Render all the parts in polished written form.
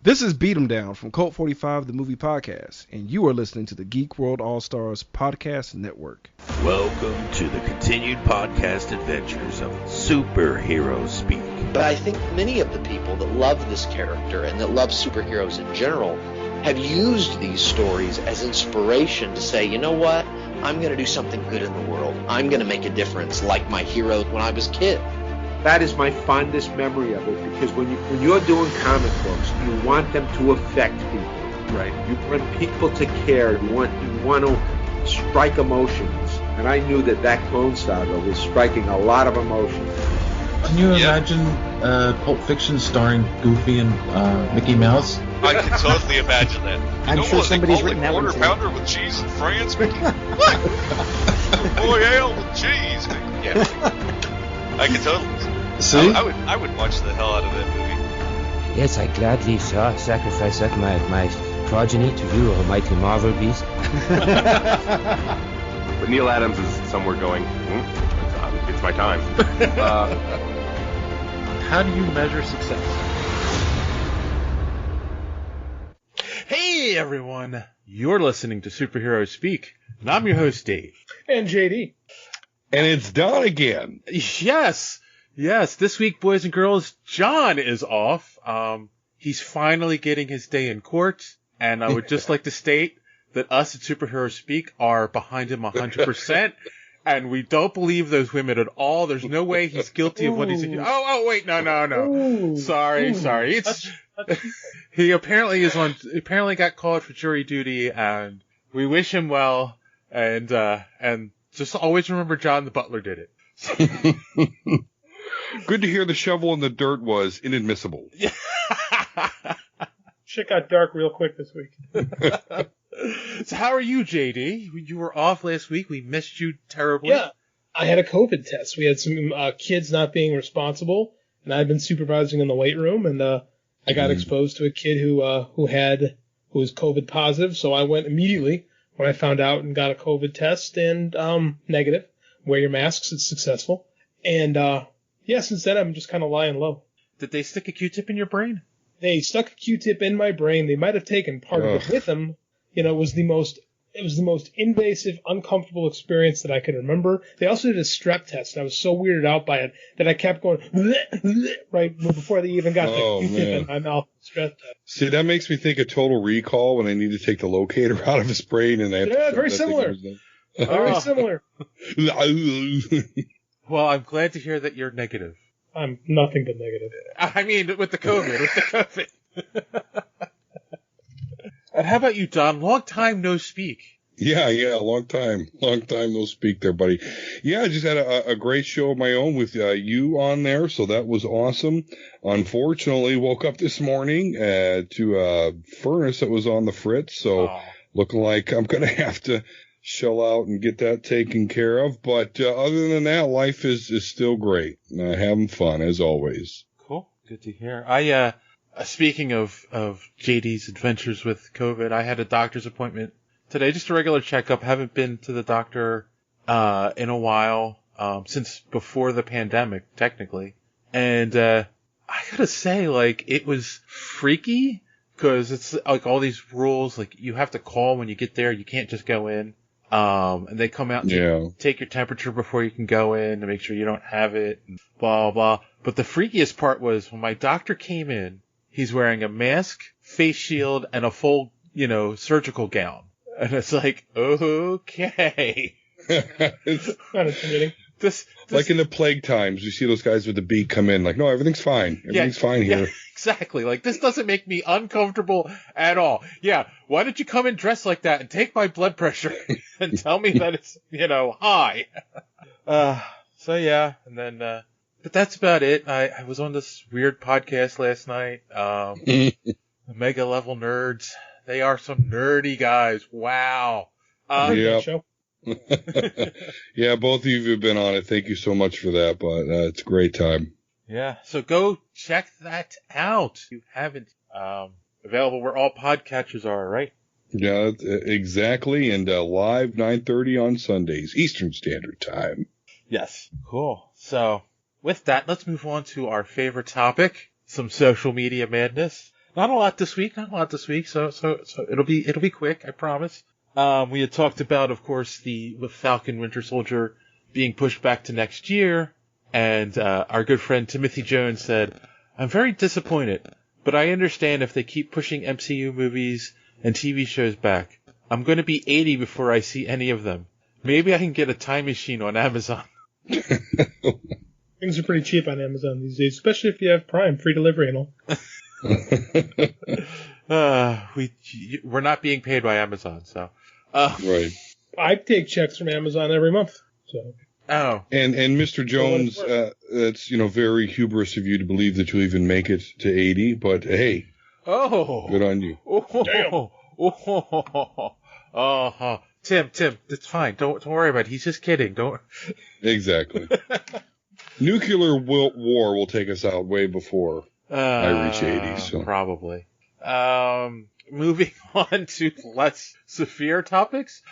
This is Beat 'em Down from Cult 45, the movie podcast, and you are listening to the Geek World All-Stars Podcast Network. Welcome to the continued podcast adventures of Superhero Speak. But I think many of the people that love this character and that love superheroes in general have used these stories as inspiration to say, you know what, I'm going to do something good in the world. I'm going to make a difference like my hero when I was a kid. That is my fondest memory of it, because when you're doing comic books, you want them to affect people, right? You want people to care. You want to strike emotions, and I knew that Clone Saga was striking a lot of emotions. Can you imagine Pulp Fiction starring Goofy and Mickey Mouse? I can totally imagine that. I'm sure somebody's written that one. Quarter pounder with cheese and France, Mickey. What? Royale with cheese, Mickey. Yeah, I can totally. See? I would watch the hell out of that movie. Yes, I gladly sacrifice up my progeny to you, almighty Marvel beast. But Neil Adams is somewhere going, it's my time. How do you measure success? Hey everyone, you're listening to Superhero Speak, and I'm your host Dave. And JD. And it's Don again. Yes, this week, boys and girls, John is off. He's finally getting his day in court, and I would just like to state that us at Superhero Speak are behind him 100%, and we don't believe those women at all. There's no way he's guilty of what he's accused. Oh, wait, no. Ooh. Sorry. It's he apparently got called for jury duty, and we wish him well, and just always remember John the Butler did it. Good to hear the shovel in the dirt was inadmissible. Shit got dark real quick this week. So how are you, JD? You were off last week. We missed you terribly. Yeah, I had a COVID test. We had some kids not being responsible, and I'd been supervising in the weight room, and I got exposed to a kid who was COVID positive. So I went immediately when I found out and got a COVID test, and negative. Wear your masks; it's successful. And yeah, since then I'm just kind of lying low. Did they stick a Q-tip in your brain? They stuck a Q-tip in my brain. They might have taken part of it with them. You know, it was the most invasive, uncomfortable experience that I could remember. They also did a strep test, and I was so weirded out by it that I kept going right before they even got the Q-tip in my mouth. Strep test. See, that makes me think of Total Recall when they need to take the locator out of his brain, and they have very similar. Very similar. Well, I'm glad to hear that you're negative. I'm nothing but negative. I mean, with the COVID. And how about you, Don? Long time no speak. Yeah, long time no speak there, buddy. Yeah, I just had a great show of my own with you on there, so that was awesome. Unfortunately, woke up this morning to a furnace that was on the fritz, so looking like I'm going to have to shell out and get that taken care of. But other than that, life is still great. Having fun, as always. Cool. Good to hear. Speaking of JD's adventures with COVID, I had a doctor's appointment today, just a regular checkup. Haven't been to the doctor in a while, since before the pandemic, technically. And I gotta say, like, it was freaky, because it's like all these rules, like you have to call when you get there, you can't just go in. And they come out and take your temperature before you can go in to make sure you don't have it, and blah, blah. But the freakiest part was when my doctor came in, he's wearing a mask, face shield, and a full, surgical gown. And it's like, okay. It's kind of intimidating. This like in the plague times, you see those guys with the beak come in, like, no, everything's fine. Everything's fine here. Yeah, exactly. Like, this doesn't make me uncomfortable at all. Yeah, why don't you come in dressed like that and take my blood pressure and tell me that it's, high? So yeah, and then, but that's about it. I was on this weird podcast last night. Mega Level Nerds. They are some nerdy guys. Wow. Show. Yeah, both of you have been on it. Thank you so much for that, but it's a great time. Yeah, so go check that out if you haven't. Available where all podcatchers are, right? Yeah, exactly, and live 9:30 on Sundays, Eastern Standard Time. Yes. Cool. So, with that, let's move on to our favorite topic, some social media madness. Not a lot this week. So it'll be quick, I promise. We had talked about, of course, the Falcon Winter Soldier being pushed back to next year, and our good friend Timothy Jones said, "I'm very disappointed, but I understand if they keep pushing MCU movies and TV shows back. I'm going to be 80 before I see any of them. Maybe I can get a time machine on Amazon." Things are pretty cheap on Amazon these days, especially if you have Prime, free delivery and all. We're not being paid by Amazon, so. Right. I take checks from Amazon every month. So. Oh. And Mr. Jones, that's very hubris of you to believe that you'll even make it to 80. But hey, good on you. Tim, it's fine. Don't worry about it. He's just kidding. Don't. Exactly. Nuclear war will take us out way before I reach 80. So probably. Moving on to less severe topics.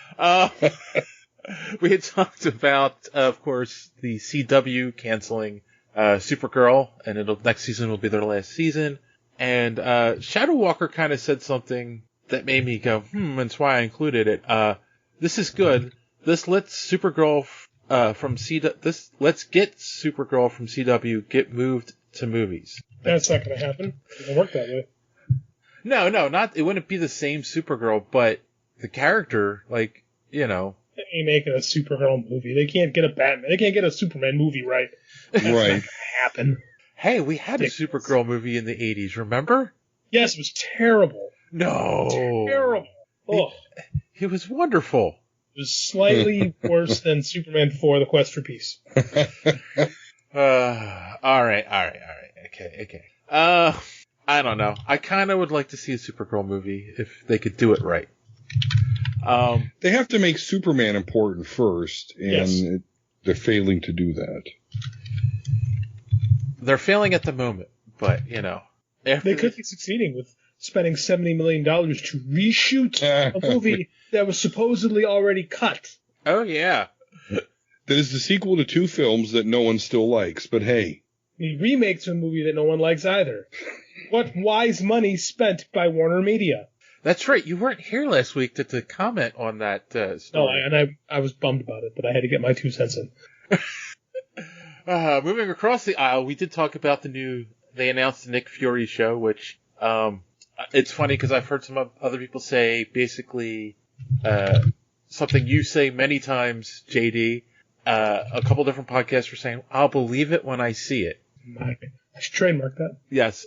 We had talked about, of course, the CW canceling Supergirl, and next season will be their last season. And Shadow Walker kind of said something that made me go, that's why I included it. This is good. Let's get Supergirl from CW get moved to movies. That's not going to happen. It doesn't work that way. No, it wouldn't be the same Supergirl, but the character, They ain't making a Supergirl movie. They can't get a Batman. They can't get a Superman movie right. That's not going to happen. Hey, we had a Supergirl movie in the 80s, remember? Yes, it was terrible. No. Terrible. Oh. It was wonderful. It was slightly worse than Superman 4, The Quest for Peace. All right. Okay. I don't know. I kind of would like to see a Supergirl movie if they could do it right. They have to make Superman important first, and they're failing to do that. They're failing at the moment, but, they could be succeeding with spending $70 million to reshoot a movie that was supposedly already cut. Oh, yeah. That is the sequel to 2 films that no one still likes, but hey. The remake to a movie that no one likes either. What wise money spent by Warner Media. That's right. You weren't here last week to comment on that story. No, and I was bummed about it, but I had to get my 2 cents in. Moving across the aisle, we did talk about they announced the Nick Fury show, which, it's funny because I've heard some other people say basically, something you say many times, JD. A couple different podcasts were saying, I'll believe it when I see it. I should trademark that. Yes.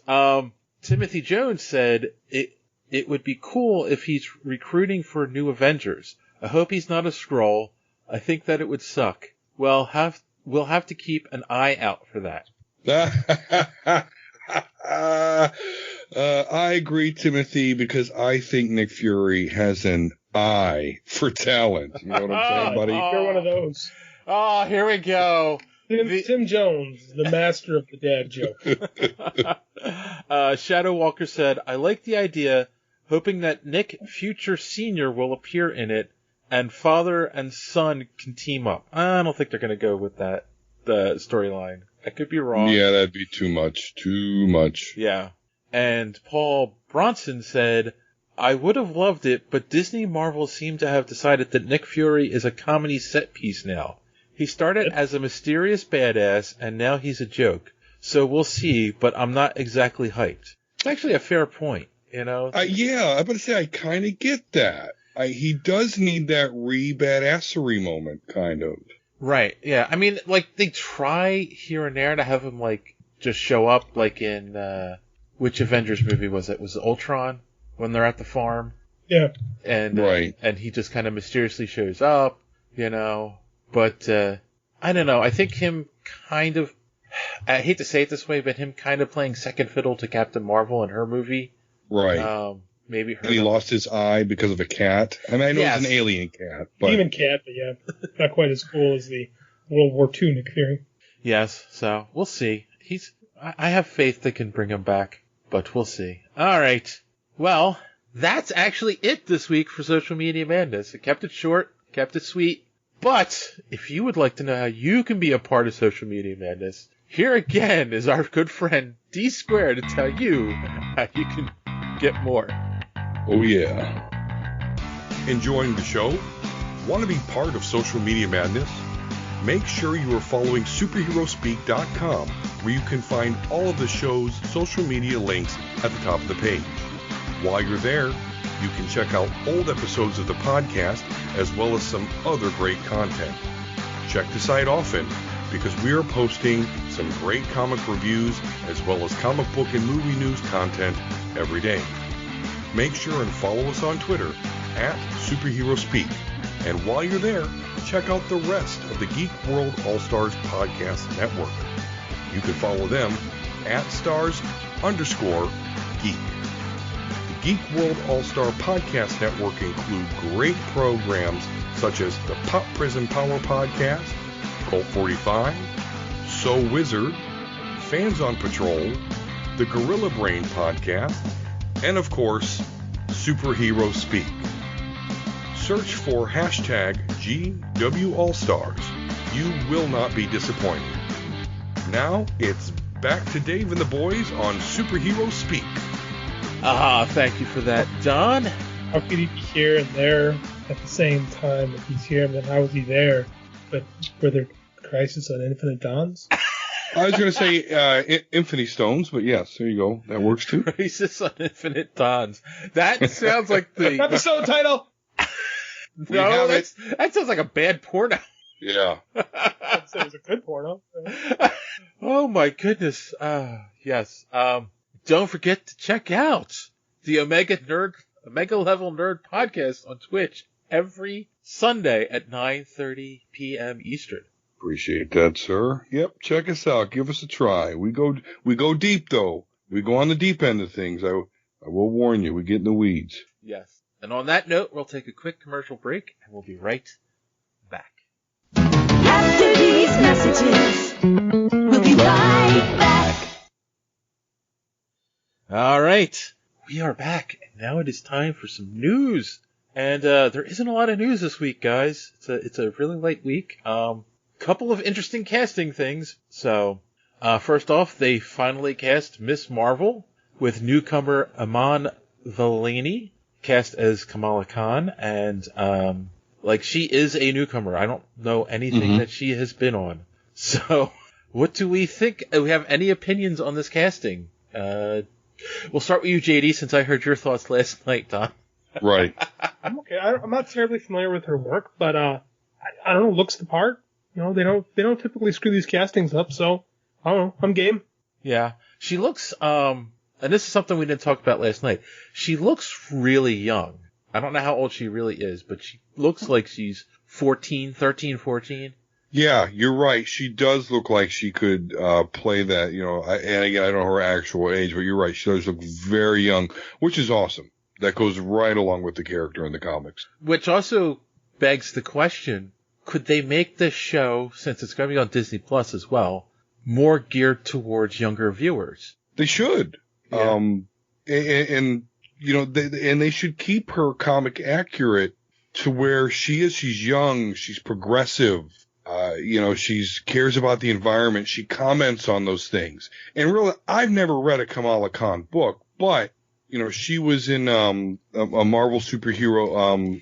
Timothy Jones said it would be cool if he's recruiting for new Avengers. I hope he's not a Skrull. I think that it would suck. We'll have to keep an eye out for that. I agree, Timothy, because I think Nick Fury has an eye for talent. You know what I'm saying, buddy? You're one of those. Oh, here we go. Tim Jones, the master of the dad joke. Shadow Walker said, I like the idea, hoping that Nick Future Sr. will appear in it, and father and son can team up. I don't think they're going to go with the storyline. I could be wrong. Yeah, that'd be too much. Too much. Yeah. And Paul Bronson said, I would have loved it, but Disney Marvel seem to have decided that Nick Fury is a comedy set piece now. He started as a mysterious badass, and now he's a joke. So we'll see, but I'm not exactly hyped. It's actually a fair point, Yeah, I'm going to say I kind of get that. He does need that badassery moment, kind of. Right, yeah. I mean, they try here and there to have him, just show up, in, which Avengers movie was it? Was it Ultron? When they're at the farm? Yeah. And, and he just kind of mysteriously shows up, But, I don't know. I think him kind of, I hate to say it this way, but him kind of playing second fiddle to Captain Marvel in her movie. Right. Maybe her. And he lost his eye because of a cat. I mean, I know it's an alien cat. But... Demon cat, but yeah. Not quite as cool as the World War II Nick Fury. Yes, so we'll see. I have faith they can bring him back, but we'll see. All right. Well, that's actually it this week for Social Media Madness. I kept it short, kept it sweet. But if you would like to know how you can be a part of Social Media Madness, here again is our good friend D Square to tell you how you can get more. Oh, yeah. Enjoying the show? Want to be part of social media madness? Make sure you are following superheroespeak.com, where you can find all of the show's social media links at the top of the page. While you're there, you can check out old episodes of the podcast as well as some other great content. Check the site often because we are posting some great comic reviews as well as comic book and movie news content every day. Make sure and follow us on Twitter at SuperheroSpeak. And while you're there, check out the rest of the Geek World All-Stars Podcast Network. You can follow them at @stars_geek. The Geek World All-Star Podcast Network include great programs such as the Pop Prison Power Podcast, Cult 45, So Wizard, Fans on Patrol, the Gorilla Brain Podcast, and of course, Superhero Speak. Search for #GWAllStars. You will not be disappointed. Now it's back to Dave and the boys on Superhero Speak. Thank you for that, Don. How could he be here and there at the same time? If he's here, then how is he there? But were there Crisis on Infinite Dawns? I was going to say Infinity Stones, but yes, there you go. That works too. Crisis on Infinite Dawns. That sounds like the episode title. No, that sounds like a bad porno. Yeah. I'd say it was a good porno. Oh my goodness. Yes. Don't forget to check out the Omega Level Nerd Podcast on Twitch every Sunday at 9:30 p.m. Eastern. Appreciate that, sir. Yep, check us out. Give us a try. We go deep though. We go on the deep end of things. I will warn you, we get in the weeds. Yes. And on that note, we'll take a quick commercial break, and we'll be right back. After these messages, we'll be right back. All right. We are back, and now it is time for some news. And there isn't a lot of news this week, guys. It's a really light week. Couple of interesting casting things. So, first off, they finally cast Miss Marvel with newcomer Iman Vellani cast as Kamala Khan, and she is a newcomer. I don't know anything that she has been on. So, what do we think? Do we have any opinions on this casting? We'll start with you, JD, since I heard your thoughts last night, Don. Right. I'm okay. I'm not terribly familiar with her work, but I don't know. Looks the part. You know, they don't typically screw these castings up, so I don't know. I'm game. Yeah, she looks. And this is something we didn't talk about last night. She looks really young. I don't know how old she really is, but she looks like she's 13, 14. Yeah, you're right. She does look like she could play that, you know, and again, I don't know her actual age, but you're right. She does look very young, which is awesome. That goes right along with the character in the comics. Which also begs the question, could they make this show, since it's going to be on Disney Plus as well, more geared towards younger viewers? They should. Yeah. And you know, they should keep her comic accurate to where she is. She's young. She's progressive. You know, she cares about the environment. She comments on those things. And really, I've never read a Kamala Khan book, but you know, she was in a Marvel superhero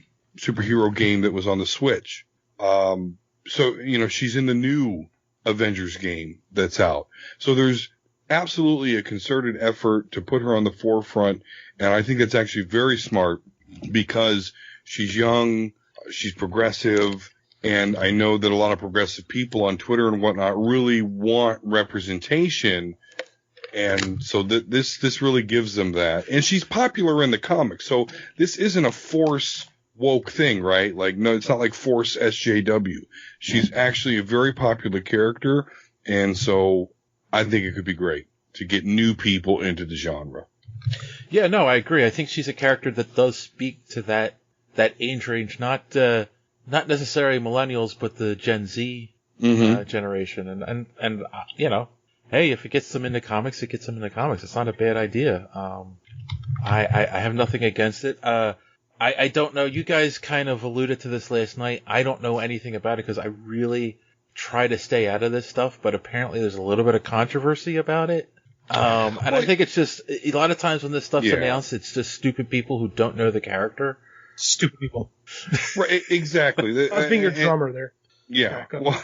game that was on the Switch. So you know, she's in the new Avengers game that's out. So there's absolutely a concerted effort to put her on the forefront, and I think that's actually very smart because she's young, she's progressive, and I know that a lot of progressive people on Twitter and whatnot really want representation, and so this really gives them that. And she's popular in the comics, so this isn't a Force woke thing, right? Like, no, it's not like Force SJW. She's actually a very popular character, and so I think it could be great to get new people into the genre. Yeah, no, I agree. I think she's a character that does speak to that age range, not necessarily millennials, but the Gen Z generation. And you know, hey, if it gets them into comics, it gets them into comics. It's not a bad idea. I have nothing against it. I don't know. You guys kind of alluded to this last night. I don't know anything about it because I really try to stay out of this stuff, but apparently there's a little bit of controversy about it. And I think it's just a lot of times when this stuff's announced, it's just stupid people who don't know the character. Stupid people. Right, exactly. I was being your drummer there. Yeah. Well,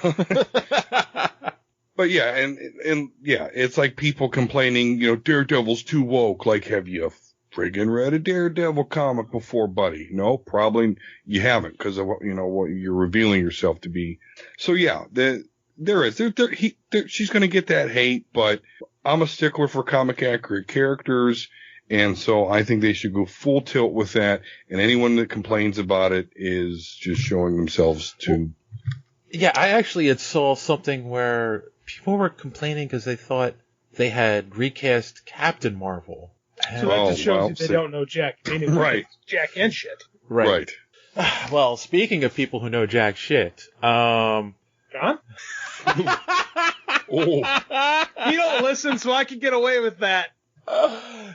but yeah, and yeah, it's like people complaining, Daredevil's too woke. Like, have you friggin' read a Daredevil comic before, buddy? No, probably you haven't, because of what you're revealing yourself to be. So yeah, she's going to get that hate, but I'm a stickler for comic accurate characters, and so I think they should go full tilt with that. And anyone that complains about it is just showing themselves to. Yeah, I actually had saw something where people were complaining because they thought they had recast Captain Marvel. So that just shows that they don't know Jack. They knew right. Jack and shit. Right. Well, speaking of people who know Jack shit, John? Oh. You don't listen, so I can get away with that.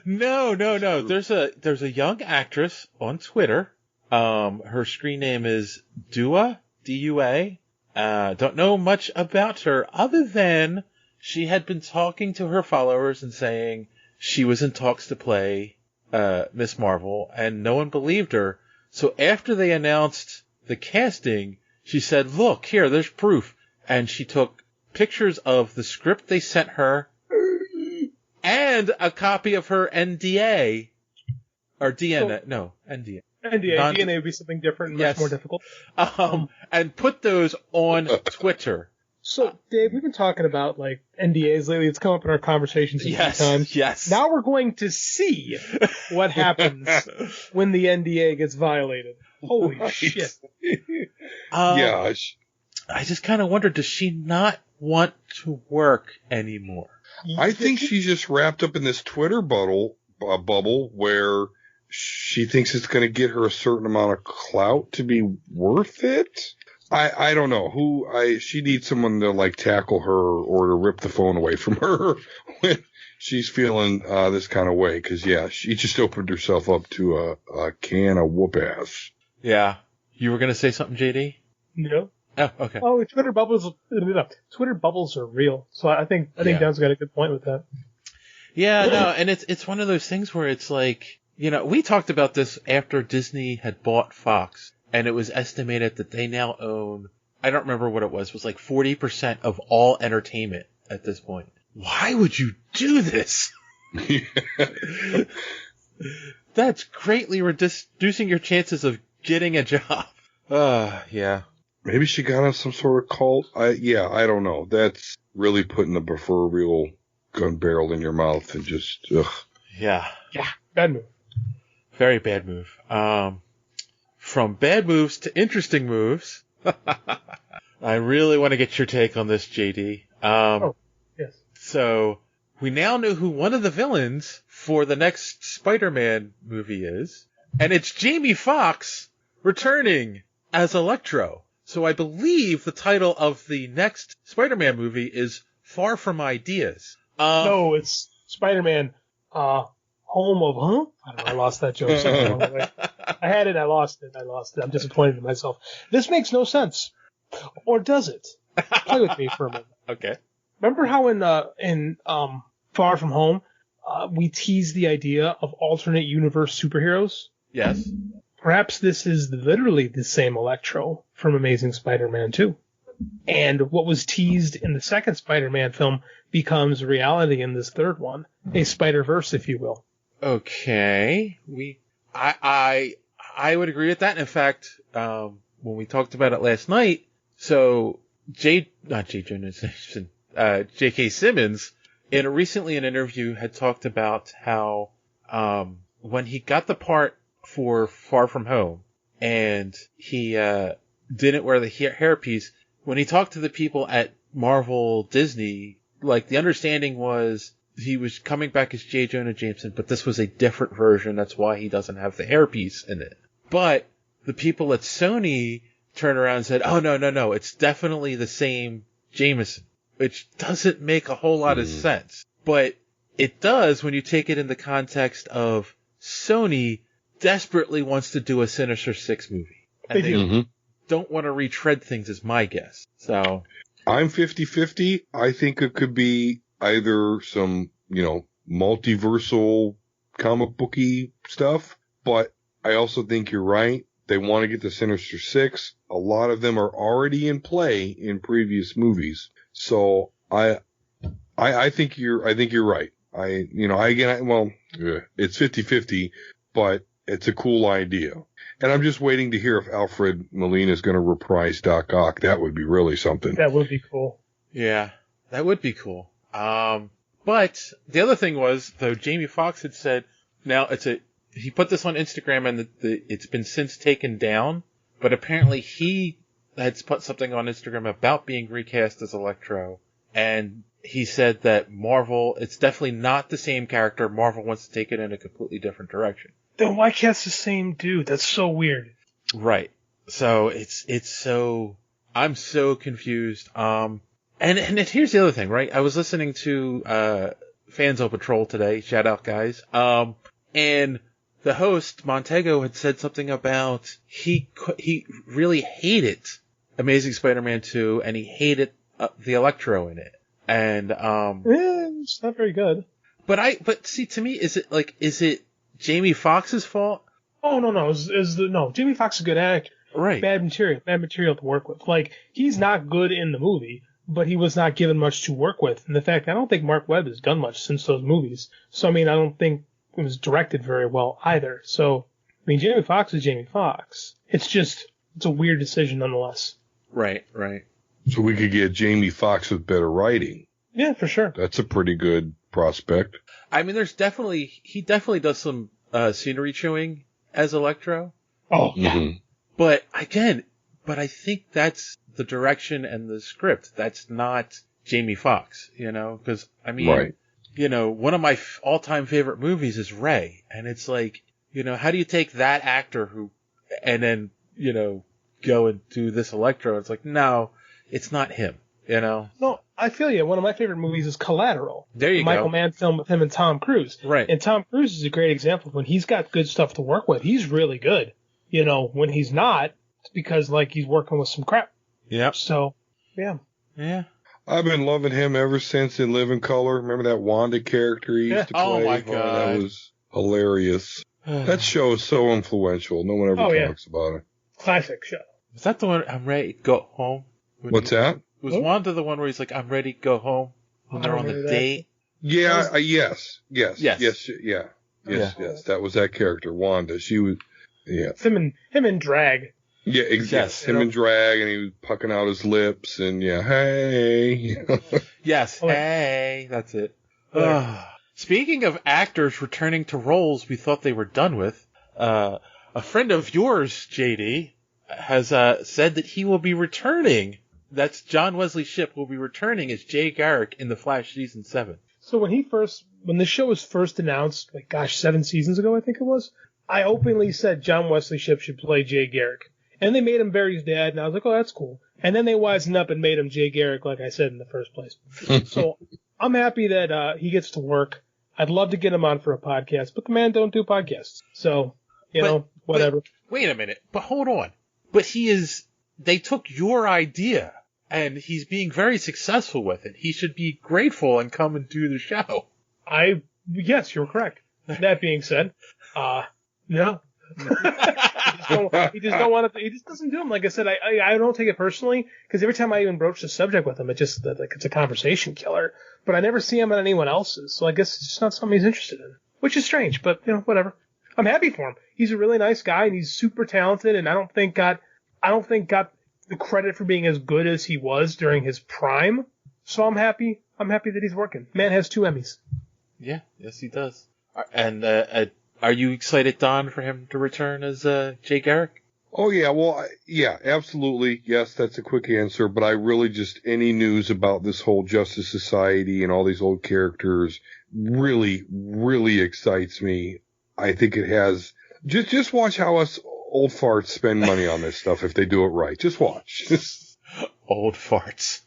No. There's a young actress on Twitter. Her screen name is Dua, D-U-A. Don't know much about her other than she had been talking to her followers and saying she was in talks to play Miss Marvel, and no one believed her. So after they announced the casting, she said, "Look, here, there's proof." And she took pictures of the script they sent her and a copy of her NDA. Or DNA. No, NDA. NDA. DNA would be something different and much more difficult. And put those on Twitter. So, Dave, we've been talking about, like, NDAs lately. It's come up in our conversations a few times. Yes. Now we're going to see what happens when the NDA gets violated. Holy shit. Yeah. I just kind of wonder, does she not want to work anymore? I think she's just wrapped up in this Twitter bubble where she thinks it's going to get her a certain amount of clout to be worth it. I don't know she needs someone to like tackle her or to rip the phone away from her when she's feeling this kind of way. Cause yeah, she just opened herself up to a can of whoop ass. Yeah. You were going to say something, JD? No. Oh, okay. Oh, Twitter bubbles are real. So I think Dan's got a good point with that. Yeah, no, and it's one of those things where it's like, we talked about this after Disney had bought Fox, and it was estimated that they now own, I don't remember what it was like 40% of all entertainment at this point. Why would you do this? That's greatly reducing your chances of getting a job. Yeah. Maybe she got on some sort of cult. I don't know. That's really putting the proverbial gun barrel in your mouth and just, ugh. Yeah. Yeah. Bad move. Very bad move. From bad moves to interesting moves. I really want to get your take on this, JD. Yes. So, we now know who one of the villains for the next Spider-Man movie is, and it's Jamie Foxx returning as Electro. So I believe the title of the next Spider-Man movie is Far From Ideas. No, it's Spider-Man, Home of, huh? I don't know, I lost that joke somewhere along the way. I had it, I lost it. I'm disappointed in myself. This makes no sense. Or does it? Play with me for a moment. Okay. Remember how in Far From Home, we teased the idea of alternate universe superheroes? Yes. Perhaps this is literally the same Electro from Amazing Spider-Man 2. And what was teased in the second Spider-Man film becomes reality in this third one. A Spider-Verse, if you will. Okay. I would agree with that. In fact, when we talked about it last night, so J.K. Simmons, recently in an interview had talked about how, when he got the part for Far From Home and he, didn't wear the hairpiece, when he talked to the people at Marvel Disney, like the understanding was he was coming back as J. Jonah Jameson, but this was a different version. That's why he doesn't have the hairpiece in it. But the people at Sony turned around and said, "Oh, no, it's definitely the same Jameson," which doesn't make a whole lot of sense. But it does when you take it in the context of Sony desperately wants to do a Sinister Six movie. And they don't want to retread things, is my guess. So I'm 50-50. I think it could be either some, multiversal comic booky stuff. But I also think you're right. They want to get the Sinister Six. A lot of them are already in play in previous movies. So I think you're right. It's 50-50, but it's a cool idea. And I'm just waiting to hear if Alfred Molina is going to reprise Doc Ock. That would be really something. That would be cool. Yeah, that would be cool. But the other thing was, though, Jamie Foxx had said, now he put this on Instagram and it's been since taken down, but apparently he had put something on Instagram about being recast as Electro, and he said that Marvel, it's definitely not the same character. Marvel wants to take it in a completely different direction. Then why cast the same dude? That's so weird. Right. So I'm so confused. And here's the other thing, right? I was listening to Fanzo Patrol today. Shout out, guys. And the host, Montego, had said something about he really hated Amazing Spider-Man 2, and he hated the Electro in it. And it's not very good. But see, to me, is it Jamie Foxx's fault? Oh no! Jamie Foxx is a good actor. Right. Bad material to work with. Like, he's not good in the movie, but he was not given much to work with. And the fact, I don't think Mark Webb has done much since those movies. So, I mean, I don't think it was directed very well either. So, I mean, Jamie Foxx is Jamie Foxx. It's a weird decision nonetheless. Right. So we could get Jamie Foxx with better writing. Yeah, for sure. That's a pretty good prospect. I mean, he definitely does some scenery chewing as Electro. Oh, yeah. Mm-hmm. But I think that's the direction and the script. That's not Jamie Foxx, because, I mean, right. One of my all-time favorite movies is Ray. And it's like, how do you take that actor and then, go and do this Electro? It's like, no, it's not him, No, I feel you. One of my favorite movies is Collateral. There you the go. Michael Mann film with him and Tom Cruise. Right. And Tom Cruise is a great example of when he's got good stuff to work with. He's really good. When he's not, it's because, like, he's working with some crap. Yep. So, yeah. Yeah. I've been loving him ever since in Living Color. Remember that Wanda character he used to play? Oh, my God. That was hilarious. That show is so influential. No one ever talks about it. Classic show. Was that the one, I'm ready to go home? What's that? Was Wanda the one where he's like, I'm ready to go home when they're on the date? Yeah, yes. Yes. That was that character, Wanda. She was, yeah. It's him and Drag. Yeah, exactly. Him and Drag, and he was pucking out his lips, and hey. Yes, hey, that's it. Speaking of actors returning to roles we thought they were done with, a friend of yours, JD, has said that he will be returning. That's John Wesley Shipp will be returning as Jay Garrick in The Flash Season 7. So when the show was first announced, 7 seasons ago, I think it was, I openly said John Wesley Shipp should play Jay Garrick. And they made him Barry's dad, and I was like, oh, that's cool. And then they wisened up and made him Jay Garrick, like I said in the first place. So I'm happy that he gets to work. I'd love to get him on for a podcast, but the man don't do podcasts. So, whatever. But, wait a minute. But hold on. But they took your idea, and he's being very successful with it. He should be grateful and come and do the show. Yes, you're correct. That being said, no. He just don't want to. He just doesn't do them. Like I said, I don't take it personally because every time I even broach the subject with him, it's a conversation killer. But I never see him on anyone else's, so I guess it's just not something he's interested in, which is strange. But whatever. I'm happy for him. He's a really nice guy and he's super talented, and I don't think got the credit for being as good as he was during his prime. So I'm happy. I'm happy that he's working. Man has 2 Emmys. Yeah, yes he does. And are you excited, Don, for him to return as Jay Garrick? Oh, yeah. Well, yeah, absolutely. Yes, that's a quick answer. But I really any news about this whole Justice Society and all these old characters really, really excites me. I think it has. Just watch how us old farts spend money on this stuff if they do it right. Just watch. Old farts.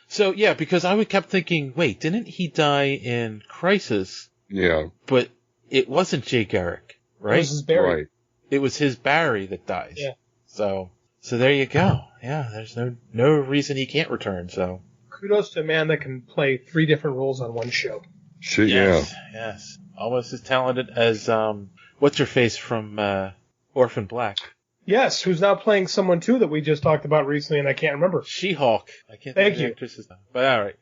So, yeah, because I kept thinking, wait, didn't he die in Crisis? Yeah. But it wasn't Jay Garrick, right? It was his Barry. Right. It was his Barry that dies. Yeah. So there you go. Yeah, there's no reason he can't return, so. kudos to a man that can play 3 different roles on one show. Shit, Yes. Almost as talented as, what's her face from, Orphan Black. Yes, who's now playing someone too that we just talked about recently, and I can't remember. She-Hulk. I can't Thank think of the you. actress's name. But all right.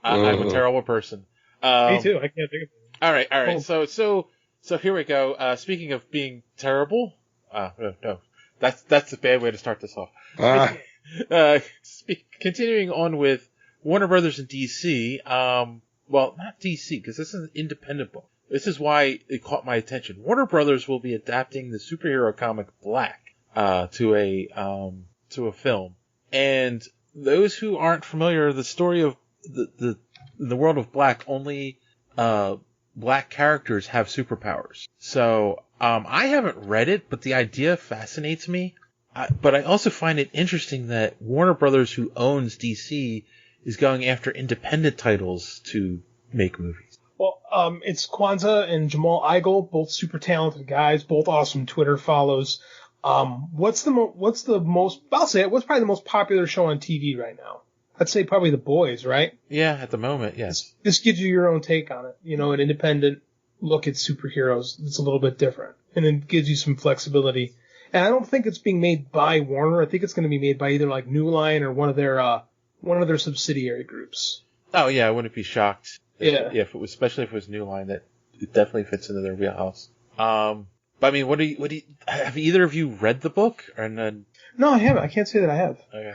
I'm a terrible person. Me too. I can't think of it. All right. Oh. So here we go. Speaking of being terrible, no, that's a bad way to start this off. Continuing on with Warner Brothers and DC. Well, not DC because this is an independent book. This is why it caught my attention. Warner Brothers will be adapting the superhero comic Black to a film, and those who aren't familiar, the story of the world of Black, only Black characters have superpowers. So I haven't read it, but the idea fascinates me. But I also find it interesting that Warner Brothers, who owns DC, is going after independent titles to make movies. Well, it's Kwanzaa and Jamal Igle, both super talented guys, both awesome Twitter follows. What's probably the most popular show on TV right now? I'd say probably The Boys, right? Yeah, at the moment, yes. This gives you your own take on it. You know, an independent look at superheroes that's a little bit different, and it gives you some flexibility. And I don't think it's being made by Warner. I think it's going to be made by either like New Line or one of their subsidiary groups. Oh yeah, I wouldn't be shocked. Yeah. If it was, especially if it was New Line, that it definitely fits into their wheelhouse. But I mean, what do you, have either of you read the book? No, I haven't. I can't say that I have. Okay.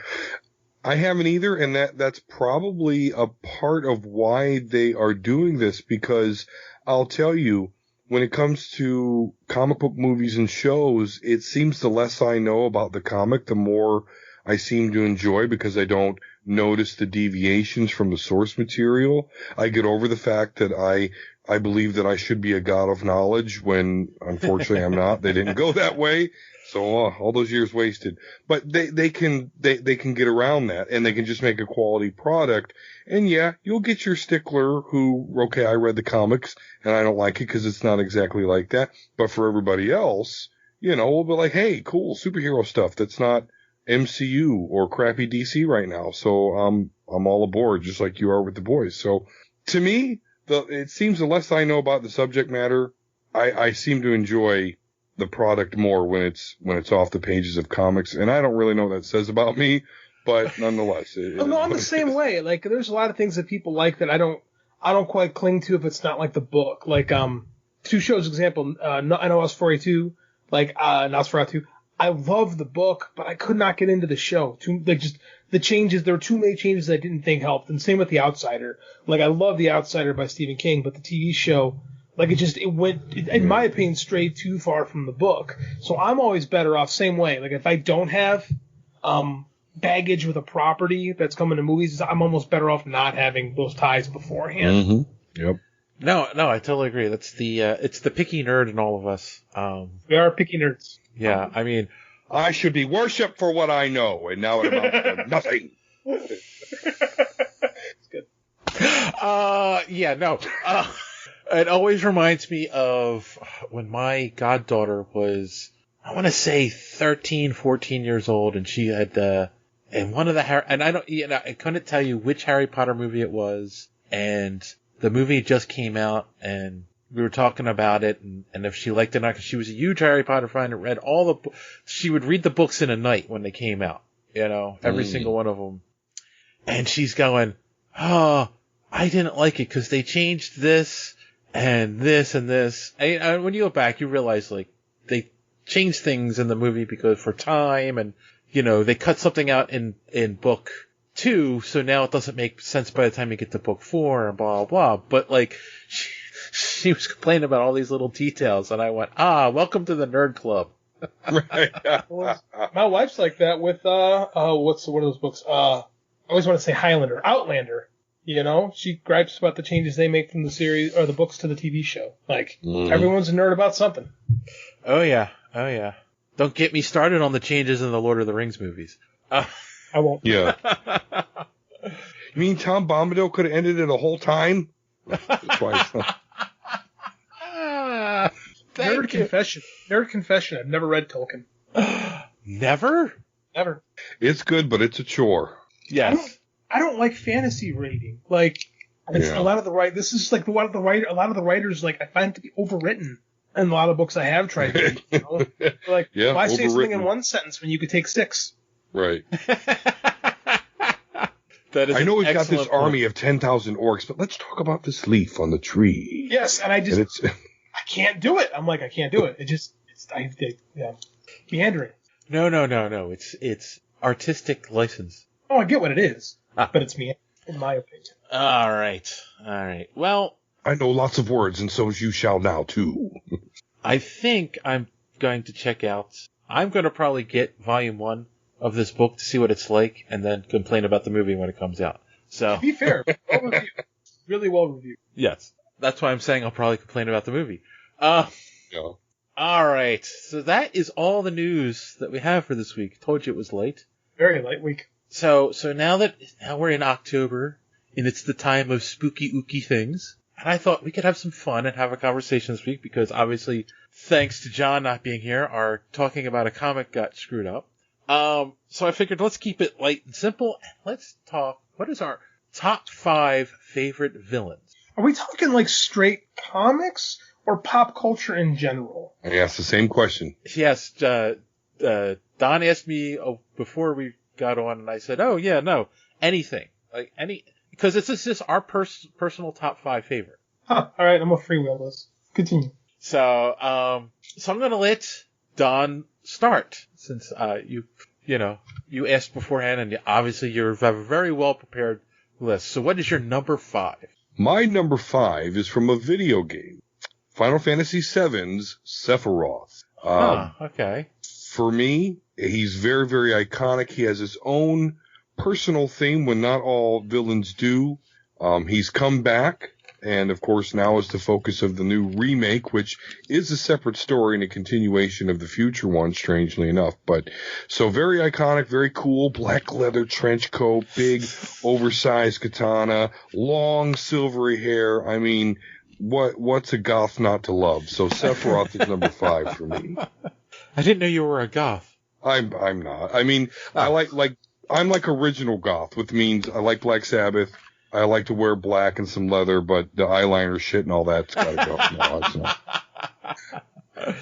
I haven't either, and that's probably a part of why they are doing this, because I'll tell you, when it comes to comic book movies and shows, it seems the less I know about the comic, the more I seem to enjoy, because I don't notice the deviations from the source material. I get over the fact that I believe that I should be a god of knowledge when unfortunately I'm not. They didn't go that way. So all those years wasted. But they can get around that, and they can just make a quality product. And yeah, you'll get your stickler who, okay, I read the comics and I don't like it because it's not exactly like that. But for everybody else, you know, we'll be like, hey, cool superhero stuff that's not MCU or crappy DC right now. So I'm all aboard, just like you are with The Boys. So to me, it seems the less I know about the subject matter, I seem to enjoy the product more when it's off the pages of comics. And I don't really know what that says about me, but nonetheless. No, I'm the same way. Like, there's a lot of things that people like that I don't quite cling to if it's not like the book. Like, two shows example, NOS 482, like, Nosferatu. I love the book, but I could not get into the show. The changes, there were too many changes I didn't think helped. And same with The Outsider. Like, I love The Outsider by Stephen King, but the TV show, like, it went, in my opinion, strayed too far from the book. So I'm always better off, same way. Like, if I don't have, baggage with a property that's coming to movies, I'm almost better off not having those ties beforehand. Mm-hmm. Yep. No, I totally agree. That's it's the picky nerd in all of us. We are picky nerds. Yeah, I mean, I should be worshipped for what I know, and now it amounts to nothing. It's good. Yeah, no. It always reminds me of when my goddaughter was, I want to say 13, 14 years old, and she had, and one of the I couldn't tell you which Harry Potter movie it was, and the movie just came out, and we were talking about it, and if she liked it or not, because she was a huge Harry Potter fan and read she would read the books in a night when they came out, you know, every single one of them. And she's going, oh, I didn't like it because they changed this and this and this. And when you look back, you realize, like, they changed things in the movie because for time, and, you know, they cut something out in book 2, so now it doesn't make sense by the time you get to book 4 and blah, blah, blah. But, like, she was complaining about all these little details, and I went, welcome to the nerd club. Right. My wife's like that with, what's one of those books? I always want to say Outlander. You know, she gripes about the changes they make from the series or the books to the TV show. Like, everyone's a nerd about something. Oh yeah. Don't get me started on the changes in the Lord of the Rings movies. I won't. Yeah. You mean Tom Bombadil could have ended it a whole time? Twice. Nerd confession. I've never read Tolkien. Never? Never. It's good, but it's a chore. Yes. I don't like fantasy reading. Like, it's a lot of the this is like a lot of the writers, like, I find it to be overwritten in a lot of books I have tried to read. You know? Like, why say something in one sentence when you could take 6? Right. That is I know we've got this excellent point. army of 10,000 orcs, but let's talk about this leaf on the tree. Yes, and I can't do it. I'm like, I can't do it. Meandering. No. It's artistic license. Oh, I get what it is, but it's me, in my opinion. All right. Well, I know lots of words, and so you shall now too. I think I'm going to check out. I'm going to probably get volume 1 of this book to see what it's like, and then complain about the movie when it comes out. So, to be fair, well reviewed. Really well reviewed. Yes, that's why I'm saying I'll probably complain about the movie. All right. So that is all the news that we have for this week. Told you it was late. Very light week. So now we're in October, and it's the time of spooky ooky things, and I thought we could have some fun and have a conversation this week because obviously, thanks to John not being here, our talking about a comic got screwed up. So I figured let's keep it light and simple, and let's talk. What is our top 5 favorite villains? Are we talking like straight comics or pop culture in general? I asked the same question. Yes, Don asked me before we got on, and I said, "Oh yeah, no, anything like because it's just our personal top 5 favorite." All right, I'm gonna freewheel this. Continue. So I'm gonna let Don start since you asked beforehand, and obviously you have a very well prepared list. So what is your number 5? My number 5 is from a video game, Final Fantasy VII's Sephiroth. Okay. For me, he's very, very iconic. He has his own personal theme when not all villains do. He's come back, and of course now is the focus of the new remake, which is a separate story and a continuation of the future one, strangely enough. But so very iconic, very cool, black leather trench coat, big oversized katana, long silvery hair. I mean, what's a goth not to love? So Sephiroth is number 5 for me. I didn't know you were a goth. I'm not. I mean, I'm like original goth, which means I like Black Sabbath. I like to wear black and some leather, but the eyeliner shit and all that's gotta go. No,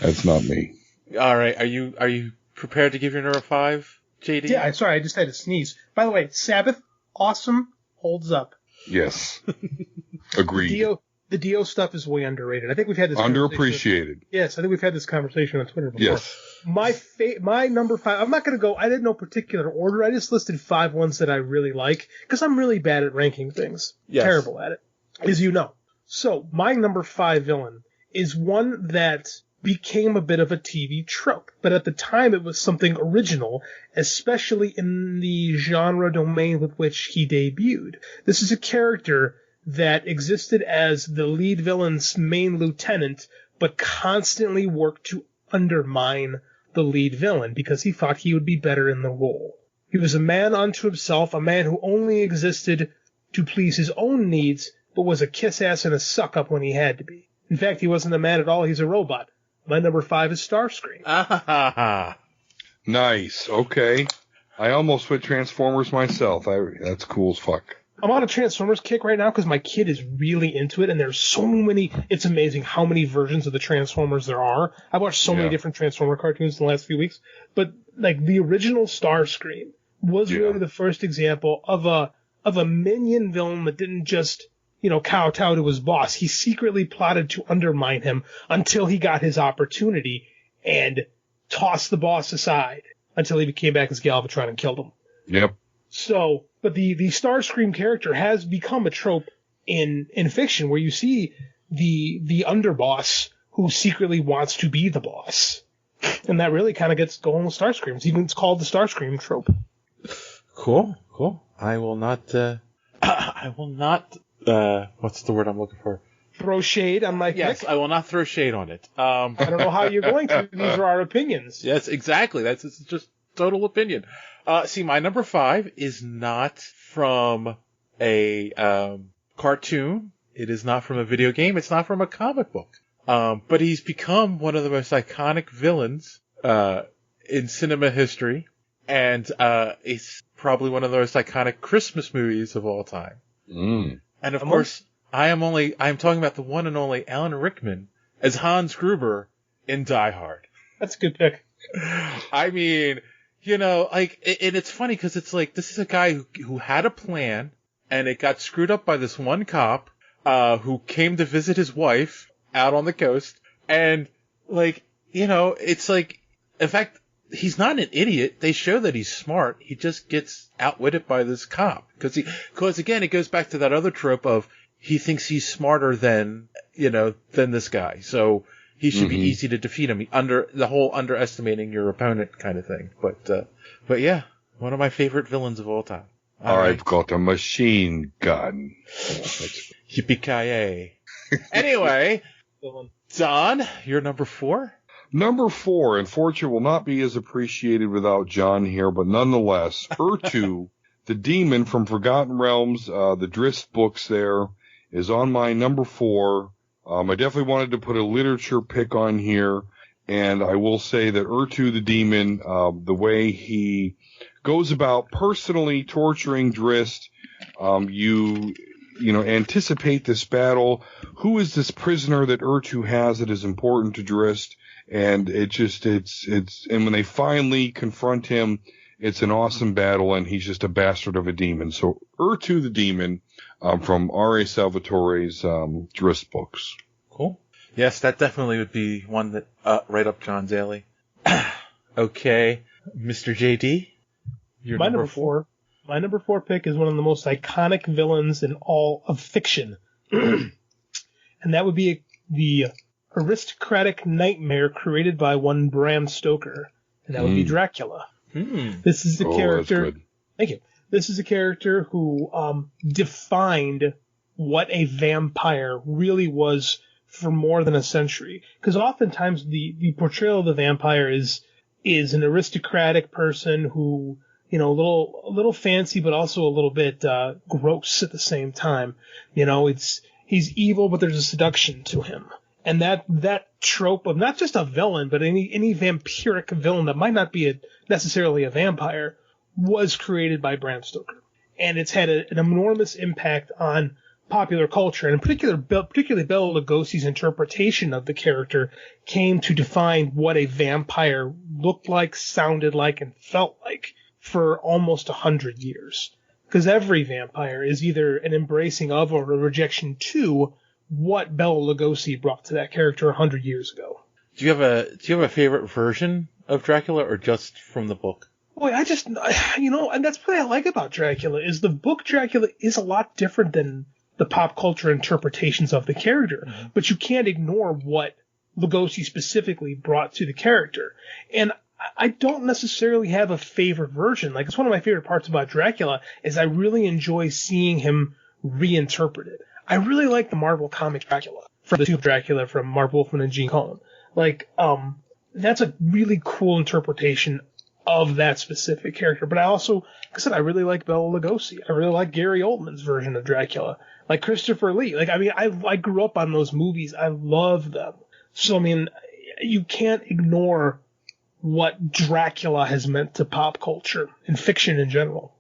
that's not me. All right. Are you prepared to give your number 5, JD? Yeah, sorry, I just had to sneeze. By the way, Sabbath, awesome, holds up. Yes. Agreed. The Dio stuff is way underrated. I think we've had this underappreciated. Yes, I think we've had this conversation on Twitter before. Yes. My number 5, I'm not going to go, I didn't know particular order. I just listed 5 ones that I really like because I'm really bad at ranking things. Yes. Terrible at it, as you know. So my number 5 villain is one that became a bit of a TV trope, but at the time it was something original, especially in the genre domain with which he debuted. This is a character that existed as the lead villain's main lieutenant, but constantly worked to undermine the lead villain because he thought he would be better in the role. He was a man unto himself, a man who only existed to please his own needs, but was a kiss-ass and a suck-up when he had to be. In fact, he wasn't a man at all, he's a robot. My number 5 is Starscream. Nice, okay. I almost put Transformers myself. That's cool as fuck. I'm on a Transformers kick right now because my kid is really into it, and there's so many. It's amazing how many versions of the Transformers there are. I've watched so many different Transformer cartoons in the last few weeks, but like the original Starscream was really the first example of a minion villain that didn't just kowtow to his boss. He secretly plotted to undermine him until he got his opportunity and tossed the boss aside until he came back as Galvatron and killed him. Yep. So, but the Starscream character has become a trope in fiction where you see the underboss who secretly wants to be the boss. And that really kind of gets going with Starscream. It's called the Starscream trope. Cool. I will not, what's the word I'm looking for? Throw shade on my pick? Yes, I will not throw shade on it. I don't know how you're going to. These are our opinions. Yes, exactly. It's just total opinion. See, my number 5 is not from a cartoon. It is not from a video game. It's not from a comic book. But he's become one of the most iconic villains in cinema history. And it's probably one of the most iconic Christmas movies of all time. Mm. And of course, I am talking about the one and only Alan Rickman as Hans Gruber in Die Hard. That's a good pick. I mean, and it's funny because it's like, this is a guy who had a plan, and it got screwed up by this one cop, who came to visit his wife out on the coast. And it's like, in fact, he's not an idiot. They show that he's smart. He just gets outwitted by this cop. Because again, it goes back to that other trope of he thinks he's smarter than this guy. So he should be easy to defeat him. The whole underestimating your opponent kind of thing. But yeah, one of my favorite villains of all time. I've got a machine gun. Yippee-ki-yay. Anyway, Don, you're number 4? Number 4, unfortunately, will not be as appreciated without John here, but nonetheless, Ertu, the demon from Forgotten Realms, the Drizzt books there, is on my number 4. I definitely wanted to put a literature pick on here, and I will say that Ertu, the demon, the way he goes about personally torturing Drizzt, you anticipate this battle. Who is this prisoner that Ertu has that is important to Drizzt? And and when they finally confront him, it's an awesome battle, and he's just a bastard of a demon. So Ertu the demon, from R.A. Salvatore's, Drizzt books. Cool. Yes, that definitely would be one that, right up John's alley. Okay. Mr. JD? My number 4. My number 4 pick is one of the most iconic villains in all of fiction. And that would be the aristocratic nightmare created by one Bram Stoker. And that would be Dracula. This is a character. Thank you. This is a character who defined what a vampire really was for more than a century. Because oftentimes the portrayal of the vampire is an aristocratic person who, a little fancy, but also a little bit gross at the same time. He's evil, but there's a seduction to him. And that trope of not just a villain, but any vampiric villain that might not be necessarily a vampire was created by Bram Stoker. And it's had an enormous impact on popular culture, and particularly Bela Lugosi's interpretation of the character came to define what a vampire looked like, sounded like, and felt like for almost 100 years. Because every vampire is either an embracing of or a rejection to what Bela Lugosi brought to that character 100 years ago. Do you have a favorite version of Dracula, or just from the book? Boy, and that's what I like about Dracula, is the book Dracula is a lot different than the pop culture interpretations of the character, but you can't ignore what Lugosi specifically brought to the character. And I don't necessarily have a favorite version. Like, it's one of my favorite parts about Dracula is I really enjoy seeing him reinterpreted. I really like the Marvel comic Dracula, from the Tube Dracula from Mark Wolfman and Gene Colan. That's a really cool interpretation of that specific character. But I also, like I said, I really like Bela Lugosi. I really like Gary Oldman's version of Dracula. Like Christopher Lee. I grew up on those movies. I love them. So, you can't ignore what Dracula has meant to pop culture and fiction in general.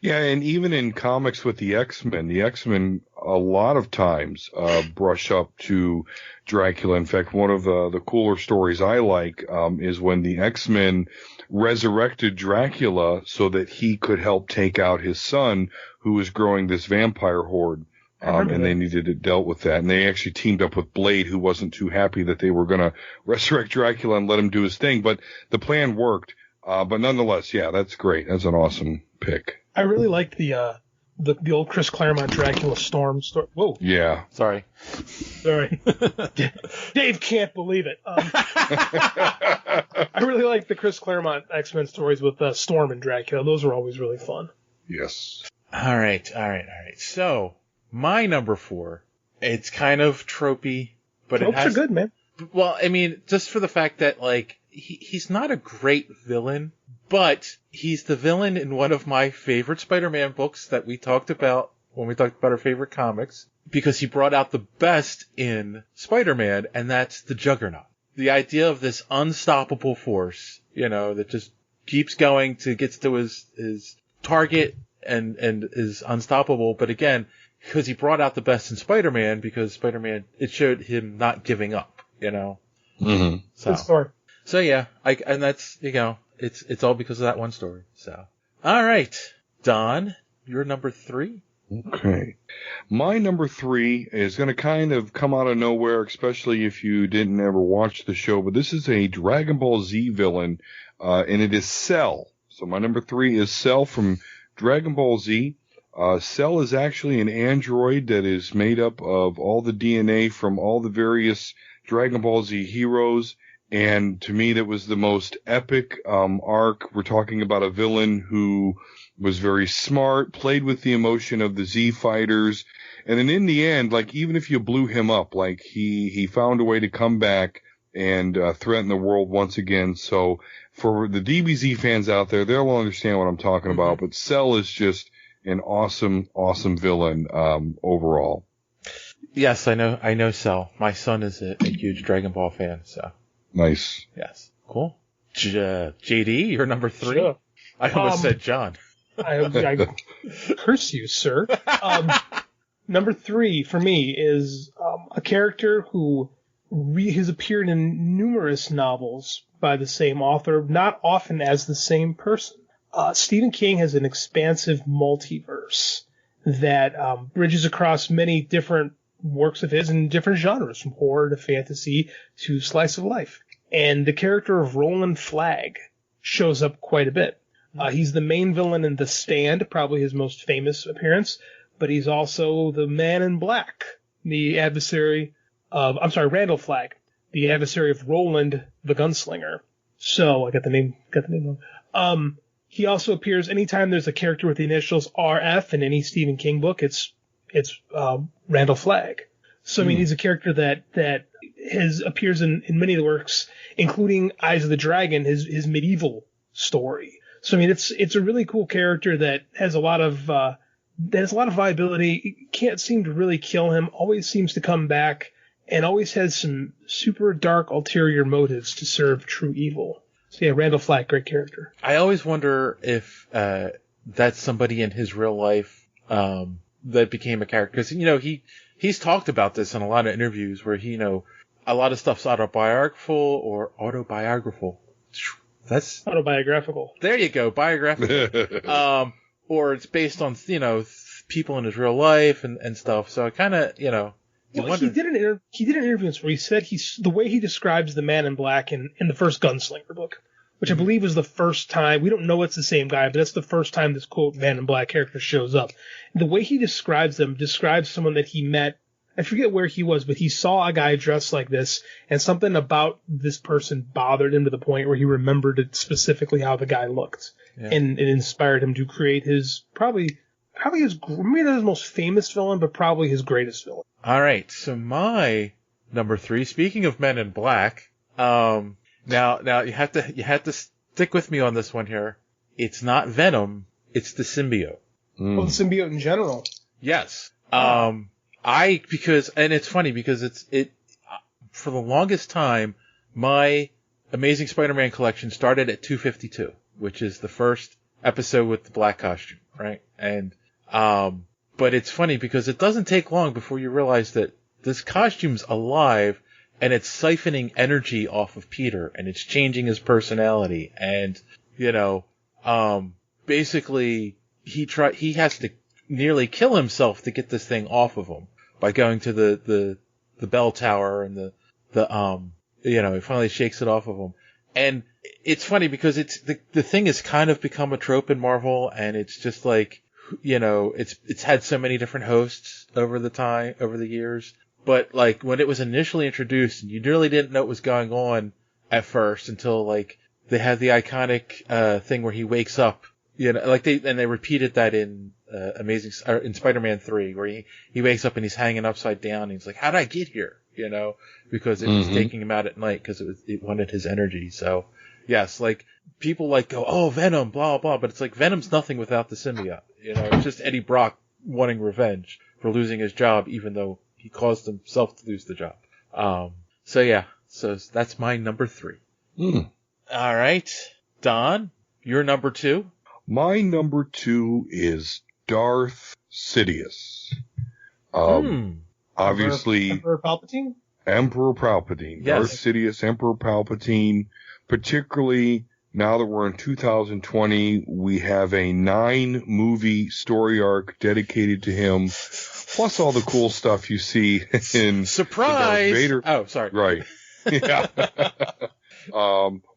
Yeah, and even in comics with the X-Men a lot of times brush up to Dracula. In fact, one of the cooler stories I like is when the X-Men resurrected Dracula so that he could help take out his son, who was growing this vampire horde. And they needed it dealt with that. And they actually teamed up with Blade, who wasn't too happy that they were going to resurrect Dracula and let him do his thing. But the plan worked. But nonetheless, yeah, that's great. That's an awesome pick. I really liked the old Chris Claremont Dracula Storm story. Whoa. Yeah. Sorry. Dave can't believe it. I really like the Chris Claremont X-Men stories with Storm and Dracula. Those were always really fun. Yes. All right. So, my number 4, it's kind of tropey, but Tropes are good, man. Well, just for the fact that, he's not a great villain, but he's the villain in one of my favorite Spider-Man books that we talked about when we talked about our favorite comics, because he brought out the best in Spider-Man, and that's the Juggernaut. The idea of this unstoppable force, that just keeps going gets to his target and is unstoppable. But again, because he brought out the best in Spider-Man, because Spider-Man, it showed him not giving up, Mm-hmm. Good story. So yeah, and that's, it's all because of that one story. So, all right, Don, you're number 3. Okay. My number 3 is going to kind of come out of nowhere, especially if you didn't ever watch the show, but this is a Dragon Ball Z villain, and it is Cell. So my number 3 is Cell from Dragon Ball Z. Cell is actually an android that is made up of all the DNA from all the various Dragon Ball Z heroes. And to me, that was the most epic arc. We're talking about a villain who was very smart, played with the emotion of the Z fighters. And then in the end, like, even if you blew him up, like, he found a way to come back and threaten the world once again. So for the DBZ fans out there, they'll understand what I'm talking about. But Cell is just an awesome, awesome villain overall. Yes, I know Cell. My son is a huge Dragon Ball fan, so. Nice. Yes. Cool. JD, you're number 3? Sure. I almost said John. I curse you, sir. Number 3 for me is a character who has appeared in numerous novels by the same author, not often as the same person. Stephen King has an expansive multiverse that bridges across many different works of his in different genres, from horror to fantasy to slice of life. And the character of Roland Flagg shows up quite a bit. He's the main villain in The Stand, probably his most famous appearance, but he's also the Man in Black, the adversary of, Randall Flagg, the adversary of Roland the Gunslinger. So, I got the name wrong. He also appears anytime there's a character with the initials RF in any Stephen King book, it's Randall Flagg. So, I mean, he's a character that appears in many of the works, including Eyes of the Dragon, his medieval story. So, I mean, it's a really cool character that has a lot of viability. It can't seem to really kill him, always seems to come back, and always has some super dark ulterior motives to serve true evil. So yeah, Randall Flagg, great character. I always wonder if that's somebody in his real life that became a character. Because, he's talked about this in a lot of interviews where a lot of stuff's autobiographical. That's autobiographical. There you go, biographical. Or it's based on, people in his real life and stuff. So I kind of, Well, he did an interview where he said the way he describes the Man in Black in the first Gunslinger book, which I believe was the first time, we don't know it's the same guy, but that's the first time this quote Man in Black character shows up. The way he describes someone that he met, I forget where he was, but he saw a guy dressed like this, and something about this person bothered him to the point where he remembered it specifically how the guy looked. Yeah. And it inspired him to create his, probably his, maybe not his most famous villain, but probably his greatest villain. All right, so my number 3. Speaking of Men in Black, now you have to stick with me on this one here. It's not Venom, it's the symbiote. Well, the symbiote in general. Yes. And it's funny because it for the longest time, my Amazing Spider-Man collection started at 252, which is the first episode with the black costume, right? And but it's funny because it doesn't take long before you realize that this costume's alive and it's siphoning energy off of Peter and it's changing his personality. And, basically he has to nearly kill himself to get this thing off of him by going to the bell tower and he finally shakes it off of him. And it's funny because it's the thing has kind of become a trope in Marvel, and it's just like, it's had so many different hosts over the years. But like when it was initially introduced, you really didn't know what was going on at first until like they had the iconic thing where he wakes up, they repeated that in in Spider-Man 3, where he wakes up and he's hanging upside down and he's like, how'd I get here? Because it was taking him out at night because it wanted his energy. So yes, like people go, oh, Venom, blah, blah, but it's like Venom's nothing without the symbiote. It's just Eddie Brock wanting revenge for losing his job, even though he caused himself to lose the job. So that's my number 3. All right, Don, Your number 2? My number 2 is Darth Sidious. Obviously, Emperor Palpatine? Emperor Palpatine. Yes. Darth Sidious, Emperor Palpatine. Particularly now that we're in 2020, we have a 9-movie story arc dedicated to him, plus all the cool stuff you see in Surprise! Darth Vader. Oh, sorry. Right. Yeah.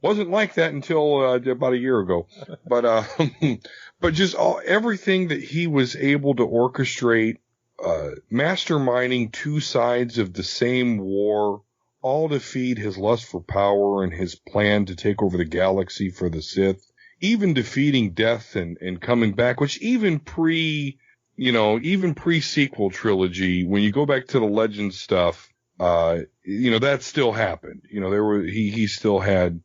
Wasn't like that until about a year ago. But just everything that he was able to orchestrate, masterminding 2 sides of the same war, all to feed his lust for power and his plan to take over the galaxy for the Sith, even defeating death and coming back, which even pre-sequel trilogy, when you go back to the Legends stuff, that still happened. He still had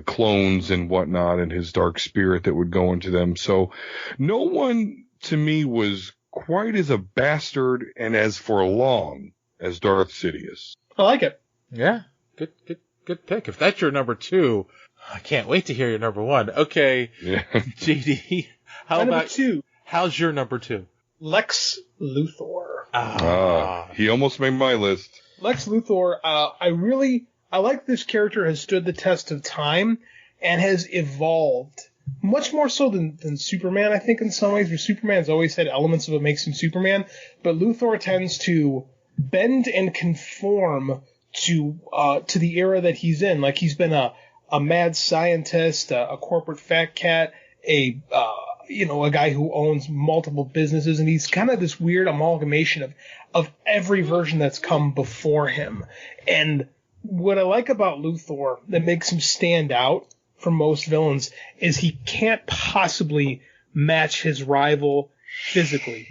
clones and whatnot, and his dark spirit that would go into them. So no one to me was quite as a bastard and as for long as Darth Sidious. I like it. Yeah, good pick. If that's your number 2, I can't wait to hear your number 1. Okay, yeah. JD, Number 2. How's your number 2? Lex Luthor. He almost made my list. Lex Luthor, I like this character has stood the test of time and has evolved much more so than Superman, I think, in some ways, where Superman's always had elements of what makes him Superman, but Luthor tends to bend and conform to the era that he's in. Like, he's been a mad scientist, a corporate fat cat, a guy who owns multiple businesses, and he's kind of this weird amalgamation of every version that's come before him. And what I like about Luthor that makes him stand out from most villains is he can't possibly match his rival physically,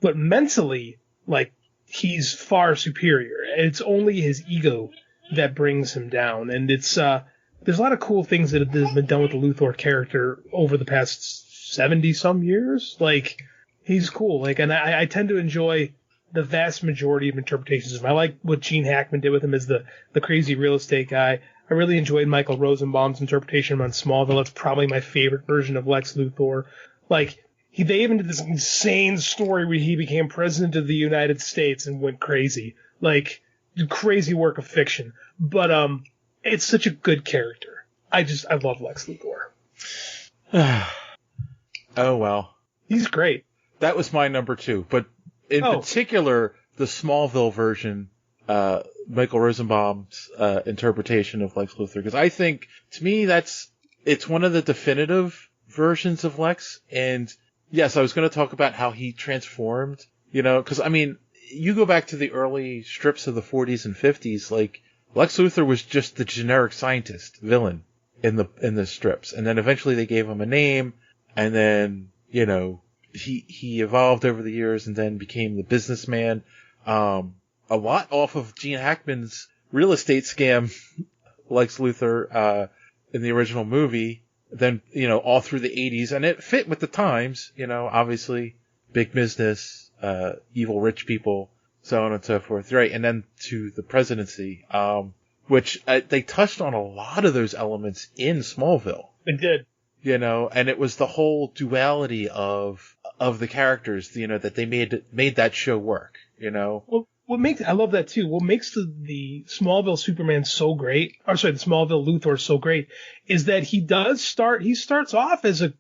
but mentally, like, he's far superior. It's only his ego that brings him down, and it's there's a lot of cool things that have been done with the Luthor character over the past 70-some years. Like, he's cool. Like, and I tend to enjoy the vast majority of interpretations of him. I like what Gene Hackman did with him as the crazy real estate guy. I really enjoyed Michael Rosenbaum's interpretation on Smallville. It's probably my favorite version of Lex Luthor. Like, they even did this insane story where he became president of the United States and went crazy. Like, crazy work of fiction. But it's such a good character. I love Lex Luthor. Oh, well. He's great. That was my number 2. But in particular, the Smallville version, Michael Rosenbaum's interpretation of Lex Luthor. Because I think, to me, it's one of the definitive versions of Lex. And yes, I was going to talk about how he transformed, because, I mean, you go back to the early strips of the 40s and 50s, like, Lex Luthor was just the generic scientist villain in the strips. And then eventually they gave him a name, and then, he evolved over the years and then became the businessman. A lot off of Gene Hackman's real estate scam, Lex Luthor, in the original movie. Then, all through the 80s, and it fit with the times, obviously, big business, evil rich people, so on and so forth, right? And then to the presidency, which they touched on a lot of those elements in Smallville. They did. And it was the whole duality of the characters, that they made that show work, Well, I love that too. What makes the Smallville Superman so great, the Smallville Luthor so great, is that he starts off as a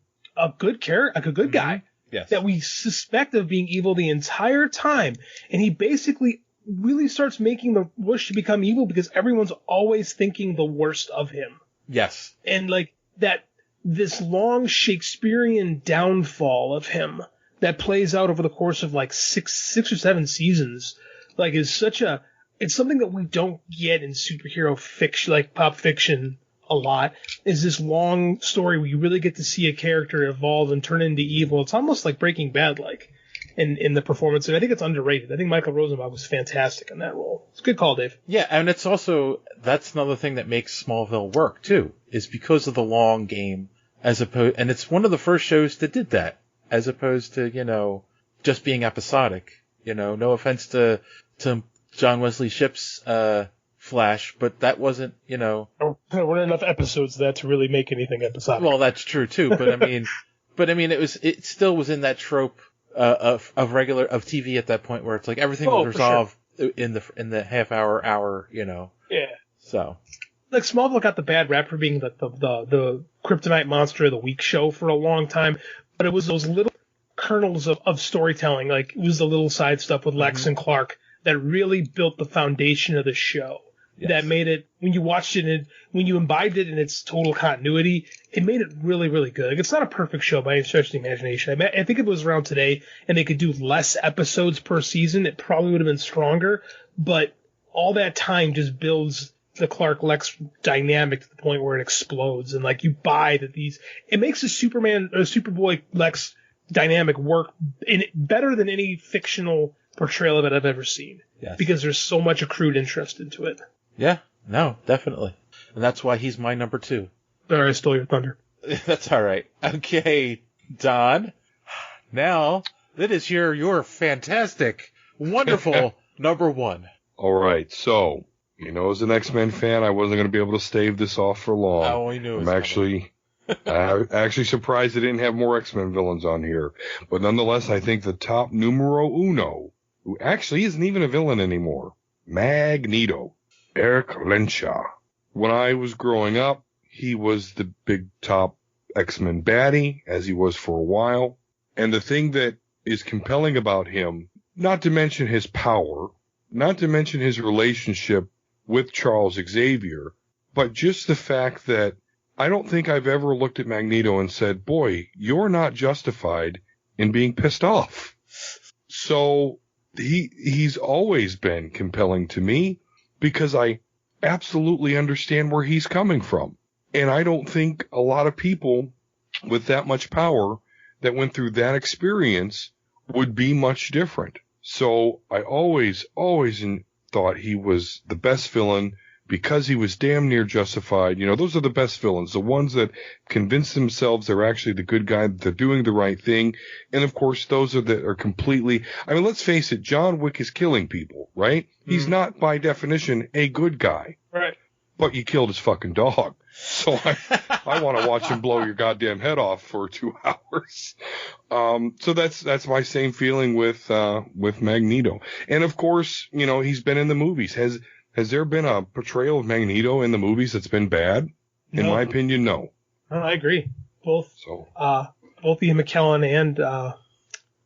good character, like a good guy. Yes. That we suspect of being evil the entire time. And he basically really starts making the wish to become evil because everyone's always thinking the worst of him. Yes. And like this long Shakespearean downfall of him that plays out over the course of like six or 7 seasons, like it's something that we don't get in superhero fiction, like pop fiction a lot, is this long story where you really get to see a character evolve and turn into evil. It's almost like Breaking Bad, like in the performance, and I think it's underrated. I think Michael Rosenbaum was fantastic in that role. It's a good call, Dave. Yeah, and it's also, that's another thing that makes Smallville work too, is because of the long game, and it's one of the first shows that did that, as opposed to, just being episodic. No offense to John Wesley Shipp's Flash, but that wasn't, you know. There weren't enough episodes of that to really make anything episodic. Well, that's true too, but I mean, it still was in that trope of TV at that point where it's like everything was resolved in the half hour, you know. Yeah. So. Like Smallville got the bad rap for being the Kryptonite Monster of the Week show for a long time, but it was those little kernels of storytelling, like it was the little side stuff with Lex and Clark that really built the foundation of the show. Yes. That made it, when you watched it and when you imbibed it in its total continuity, it made it really, really good. Like, it's not a perfect show by any stretch of the imagination. I think if it was around today and they could do less episodes per season, it probably would have been stronger, but all that time just builds the Clark-Lex dynamic to the point where it explodes, and like you buy that it makes the Superman or Superboy-Lex dynamic work better than any fictional portrayal of it I've ever seen. Yes. Because there's so much accrued interest into it. Yeah, no, definitely. And that's why he's my number 2. Sorry, I stole your thunder. That's all right. Okay, Don. Now, that is your fantastic, wonderful number 1. All right, so, you know, as an X-Men fan, I wasn't going to be able to stave this off for long. Oh, I knew it was I'm actually surprised they didn't have more X-Men villains on here. But nonetheless, I think the top numero uno, who actually isn't even a villain anymore, Magneto, Eric Lenshaw. When I was growing up, he was the big top X-Men baddie, as he was for a while. And the thing that is compelling about him, not to mention his power, not to mention his relationship with Charles Xavier, but just the fact that I don't think I've ever looked at Magneto and said, boy, you're not justified in being pissed off. So he's always been compelling to me because I absolutely understand where he's coming from. And I don't think a lot of people with that much power that went through that experience would be much different. So I always thought he was the best villain because he was damn near justified. You know, those are the best villains, the ones that convince themselves they're actually the good guy, that they're doing the right thing. And of course, those are completely, I mean, let's face it, John Wick is killing people, right? Mm-hmm. He's not by definition a good guy. Right. But you killed his fucking dog. So I want to watch him blow your goddamn head off for 2 hours. So that's my same feeling with Magneto. And of course, you know, he's been in the movies. Has there been a portrayal of Magneto in the movies that's been bad? In my opinion, no. I agree. Both Ian McKellen and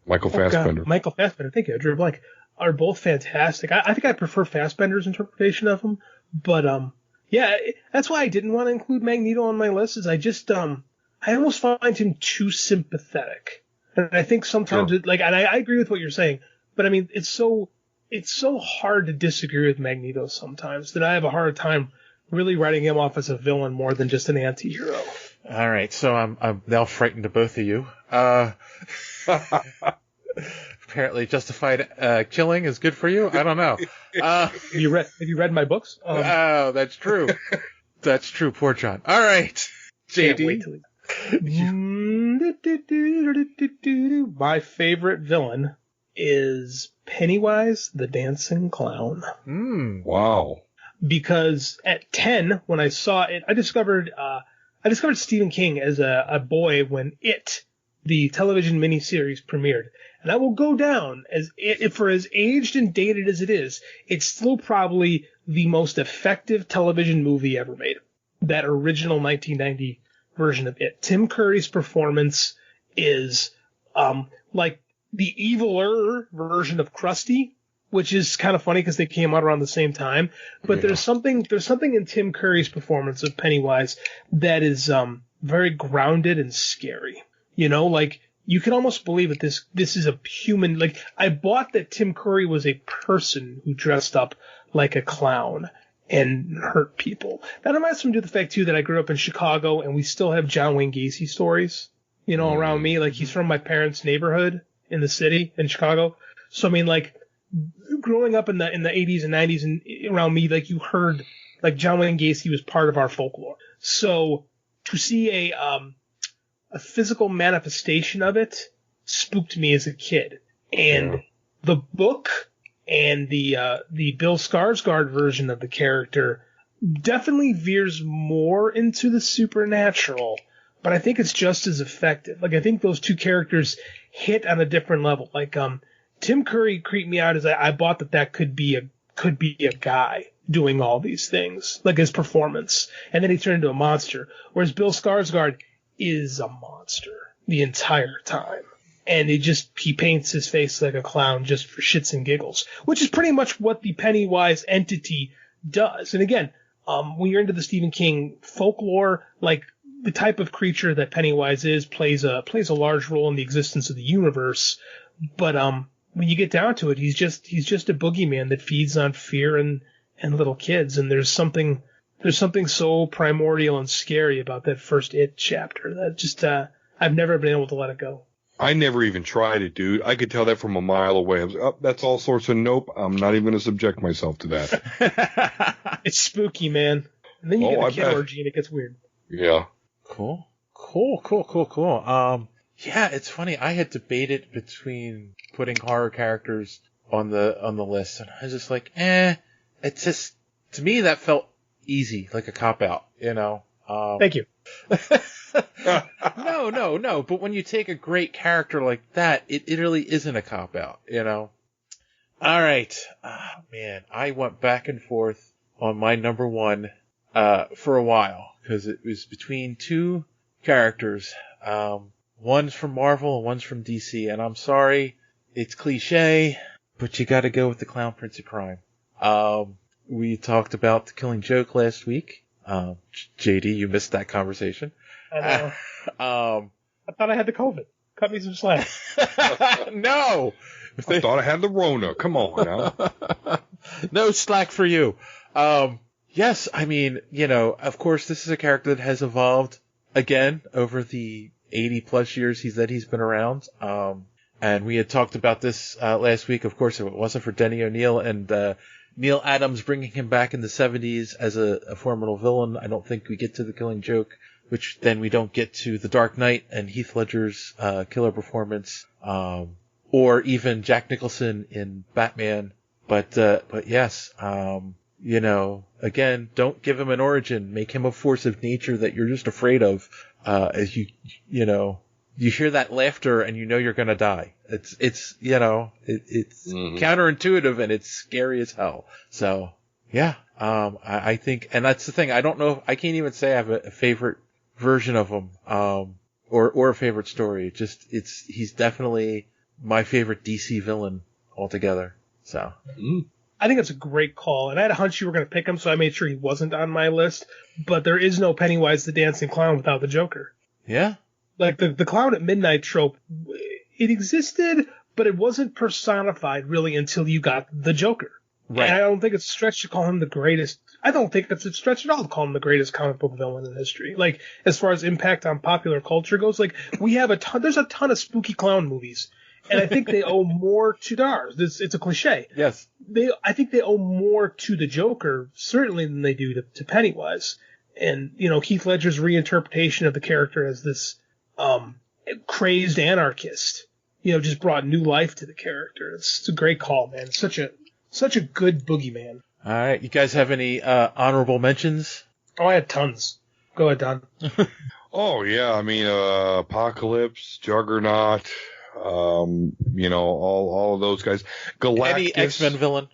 Michael Fassbender. Michael Fassbender, thank you. I drew a blank. Are both fantastic. I think I prefer Fassbender's interpretation of him, but yeah, that's why I didn't want to include Magneto on my list. Is I just I almost find him too sympathetic, and I think sometimes and I agree with what you're saying, but I mean it's so hard to disagree with Magneto sometimes that I have a hard time really writing him off as a villain more than just an anti-hero. All right, so I'm now frightened of both of you. Apparently, justified killing is good for you. I don't know. Have you read my books? Oh, that's true. That's true. Poor John. All right, JD. My favorite villain is Pennywise the Dancing Clown. Wow. Because at 10, when I saw it, I discovered Stephen King as a boy when the television miniseries premiered. And that will go down for as aged and dated as it is, it's still probably the most effective television movie ever made. That original 1990 version of it. Tim Curry's performance is like the eviler version of Krusty, which is kind of funny because they came out around the same time. But there's something in Tim Curry's performance of Pennywise that is very grounded and scary. You know, like you can almost believe that this is a human. Like I bought that Tim Curry was a person who dressed up like a clown and hurt people. That has something to do with the fact too that I grew up in Chicago and we still have John Wayne Gacy stories, you know, around me. Like he's from my parents' neighborhood in the city in Chicago. So I mean, like growing up in the 80s and 90s and around me, like you heard like John Wayne Gacy was part of our folklore. So to see a physical manifestation of it spooked me as a kid. And the book and the Bill Skarsgård version of the character definitely veers more into the supernatural, but I think it's just as effective. Like, I think those two characters hit on a different level. Like, Tim Curry creeped me out as I bought that could be a guy doing all these things, like his performance, and then he turned into a monster. Whereas Bill Skarsgård is a monster the entire time, and he paints his face like a clown just for shits and giggles, which is pretty much what the Pennywise entity does. And again, when you're into the Stephen King folklore, like, the type of creature that Pennywise is plays a large role in the existence of the universe. But when you get down to it, he's just a boogeyman that feeds on fear and little kids. And there's something so primordial and scary about that first It chapter that just I've never been able to let it go. I never even tried it, dude. I could tell that from a mile away. I was, that's all sorts of nope. I'm not even going to subject myself to that. It's spooky, man. And then you get a kid orgy and it gets weird. Yeah. Cool. Yeah, it's funny. I had debated between putting horror characters on the list, and I was just like, it's just, to me that felt easy, like a cop out, you know. Thank you. No. But when you take a great character like that, it really isn't a cop out, you know. All right, man, I went back and forth on my number one for a while because it was between two characters. One's from Marvel and one's from DC, and I'm sorry, it's cliche, but you got to go with the Clown Prince of Crime. We talked about The Killing Joke last week. JD, you missed that conversation. I know. I thought I had the COVID. Cut me some slack. No! I thought I had the Rona. Come on now. No slack for you. Yes, I mean, you know, of course, this is a character that has evolved again over the 80-plus years he's been around. And we had talked about this last week. Of course, if it wasn't for Denny O'Neil and Neil Adams bringing him back in the 70s as a formidable villain, I don't think we get to The Killing Joke, which then we don't get to The Dark Knight and Heath Ledger's killer performance, or even Jack Nicholson in Batman. But yes, you know, again, don't give him an origin. Make him a force of nature that you're just afraid of, as you know, you hear that laughter and you know you're gonna die. It's you know, it's counterintuitive and it's scary as hell. So, yeah, I think, and that's the thing, I don't know, I can't even say I have a favorite version of him, or a favorite story. He's definitely my favorite DC villain altogether. So. I think it's a great call, and I had a hunch you were going to pick him, so I made sure he wasn't on my list. But there is no Pennywise the Dancing Clown without the Joker. Yeah. Like, the clown at midnight trope, it existed, but it wasn't personified really until you got the Joker. Right. And I don't think it's a stretch to call him the greatest. I don't think it's a stretch at all to call him the greatest comic book villain in history. Like, as far as impact on popular culture goes, like, there's a ton of spooky clown movies. And I think they owe more to ours. It's a cliche. Yes. I think they owe more to the Joker, certainly, than they do to Pennywise. And, you know, Heath Ledger's reinterpretation of the character as this crazed anarchist, you know, just brought new life to the character. It's a great call, man. It's such a good boogeyman. All right. You guys have any honorable mentions? Oh, I had tons. Go ahead, Don. Oh, yeah. I mean, Apocalypse, Juggernaut, you know, all of those guys. Galactus. Any X-Men villain?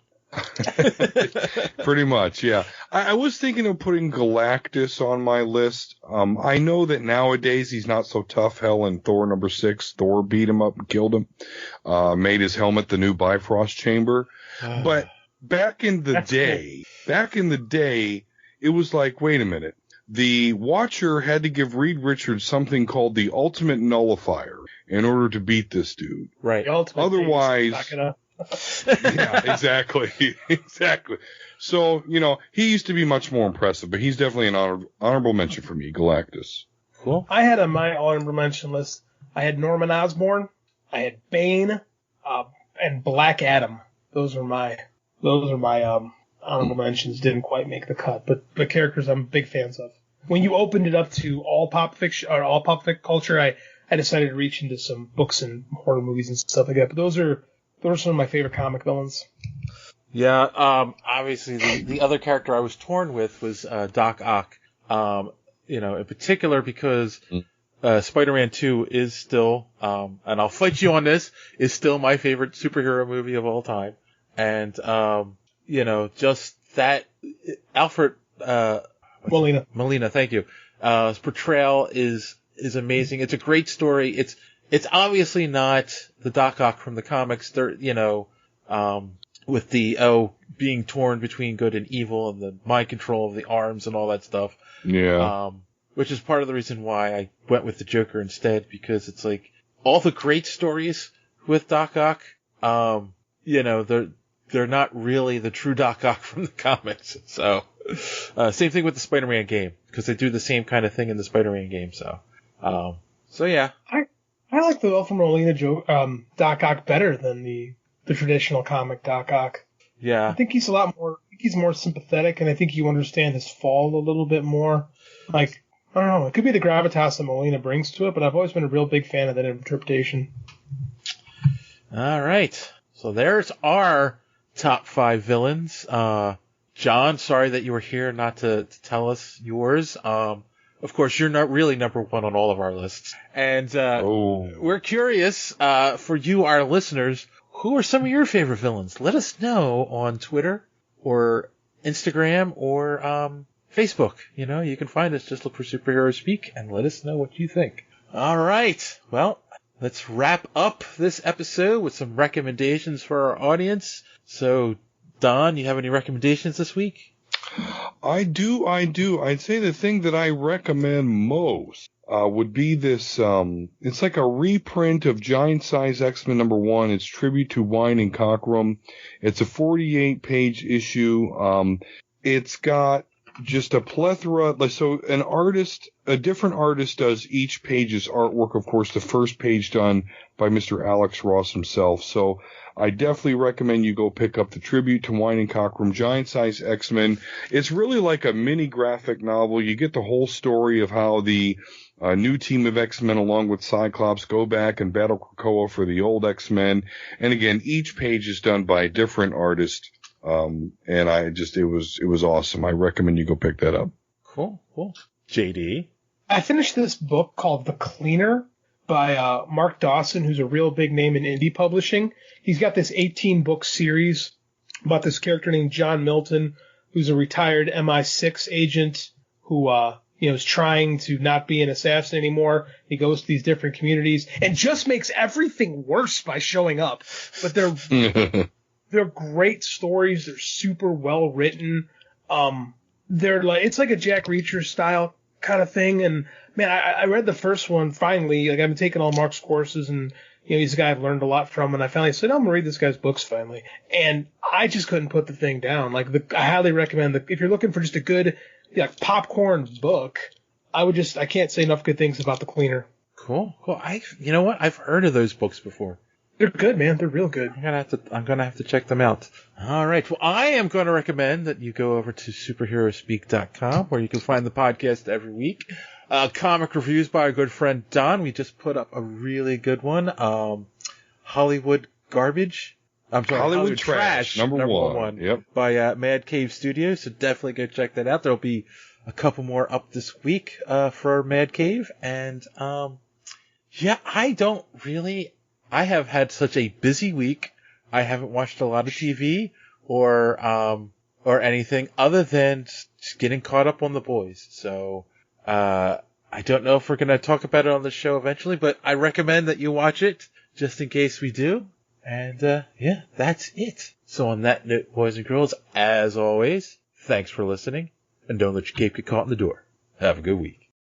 Pretty much, yeah. I was thinking of putting Galactus on my list. I know that nowadays he's not so tough. Hell, in Thor #6, Thor beat him up and killed him. Made his helmet the new Bifrost chamber. But back in the day, it was like, wait a minute. The Watcher had to give Reed Richards something called the Ultimate Nullifier in order to beat this dude. Right. Otherwise, yeah, exactly. Exactly. So, you know, he used to be much more impressive, but he's definitely an honorable mention for me, Galactus. Cool. I had on my honorable mention list, I had Norman Osborn, I had Bane, and Black Adam. Those are my honorable mentions. Didn't quite make the cut, but characters I'm big fans of. When you opened it up to all pop fiction or all pop culture, I decided to reach into some books and horror movies and stuff like that. But those are those are some of my favorite comic villains. Yeah, obviously the other character I was torn with was Doc Ock. In particular because Spider-Man 2 is still, and I'll fight you on this, is still my favorite superhero movie of all time. And, just that Alfred Molina, thank you. His portrayal is amazing. It's a great story. It's obviously not the Doc Ock from the comics. With the being torn between good and evil and the mind control of the arms and all that stuff. Yeah. Which is part of the reason why I went with the Joker instead, because it's like all the great stories with Doc Ock, they're not really the true Doc Ock from the comics. So, same thing with the Spider-Man game, because they do the same kind of thing in the Spider-Man game. So yeah. I like the Alfred Molina Doc Ock better than the traditional comic Doc Ock. Yeah. I think he's more sympathetic, and I think you understand his fall a little bit more. Like, I don't know, it could be the gravitas that Molina brings to it, but I've always been a real big fan of that interpretation. All right. So there's our top 5 villains. John, sorry that you were here not to tell us yours. Of course, you're not really number 1 on all of our lists. And we're curious, for you, our listeners, who are some of your favorite villains? Let us know on Twitter or Instagram or Facebook. You can find us. Just look for Superhero Speak and let us know what you think. All right. Well, let's wrap up this episode with some recommendations for our audience. So, Don, you have any recommendations this week? I do. I'd say the thing that I recommend most would be this, it's like a reprint of Giant Size X-Men -- It's tribute to Wine and Cockrum. It's a 48-page issue. It's got just a plethora, so a different artist does each page's artwork. Of course, the first page done by Mr. Alex Ross himself. So I definitely recommend you go pick up the tribute to Wine and Cockrum, Giant Size X-Men. It's really like a mini graphic novel. You get the whole story of how the new team of X-Men along with Cyclops go back and battle Krakoa for the old X-Men. And again, each page is done by a different artist. And it was awesome. I recommend you go pick that up. Cool. JD? I finished this book called The Cleaner by Mark Dawson, who's a real big name in indie publishing. He's got this 18-book series about this character named John Milton, who's a retired MI6 agent who, is trying to not be an assassin anymore. He goes to these different communities and just makes everything worse by showing up. But they're great stories. They're super well written. It's like a Jack Reacher style kind of thing. And man, I read the first one finally. Like, I've been taking all Mark's courses, and he's a guy I've learned a lot from. And I finally said, I'm gonna read this guy's books finally. And I just couldn't put the thing down. Like, I highly recommend if you're looking for just a good popcorn book. I can't say enough good things about The Cleaner. Cool. You know what? I've heard of those books before. They're good, man. They're real good. I'm gonna have to check them out. All right. Well, I am going to recommend that you go over to superheroespeak.com, where you can find the podcast every week. Comic reviews by our good friend Don. We just put up a really good one. Hollywood Garbage. I'm sorry, Hollywood Trash, number one. Yep. By Mad Cave Studios. So definitely go check that out. There'll be a couple more up this week for Mad Cave. And I have had such a busy week. I haven't watched a lot of TV or anything other than just getting caught up on The Boys. So, I don't know if we're going to talk about it on the show eventually, but I recommend that you watch it just in case we do. And, that's it. So on that note, boys and girls, as always, thanks for listening, and don't let your cape get caught in the door. Have a good week.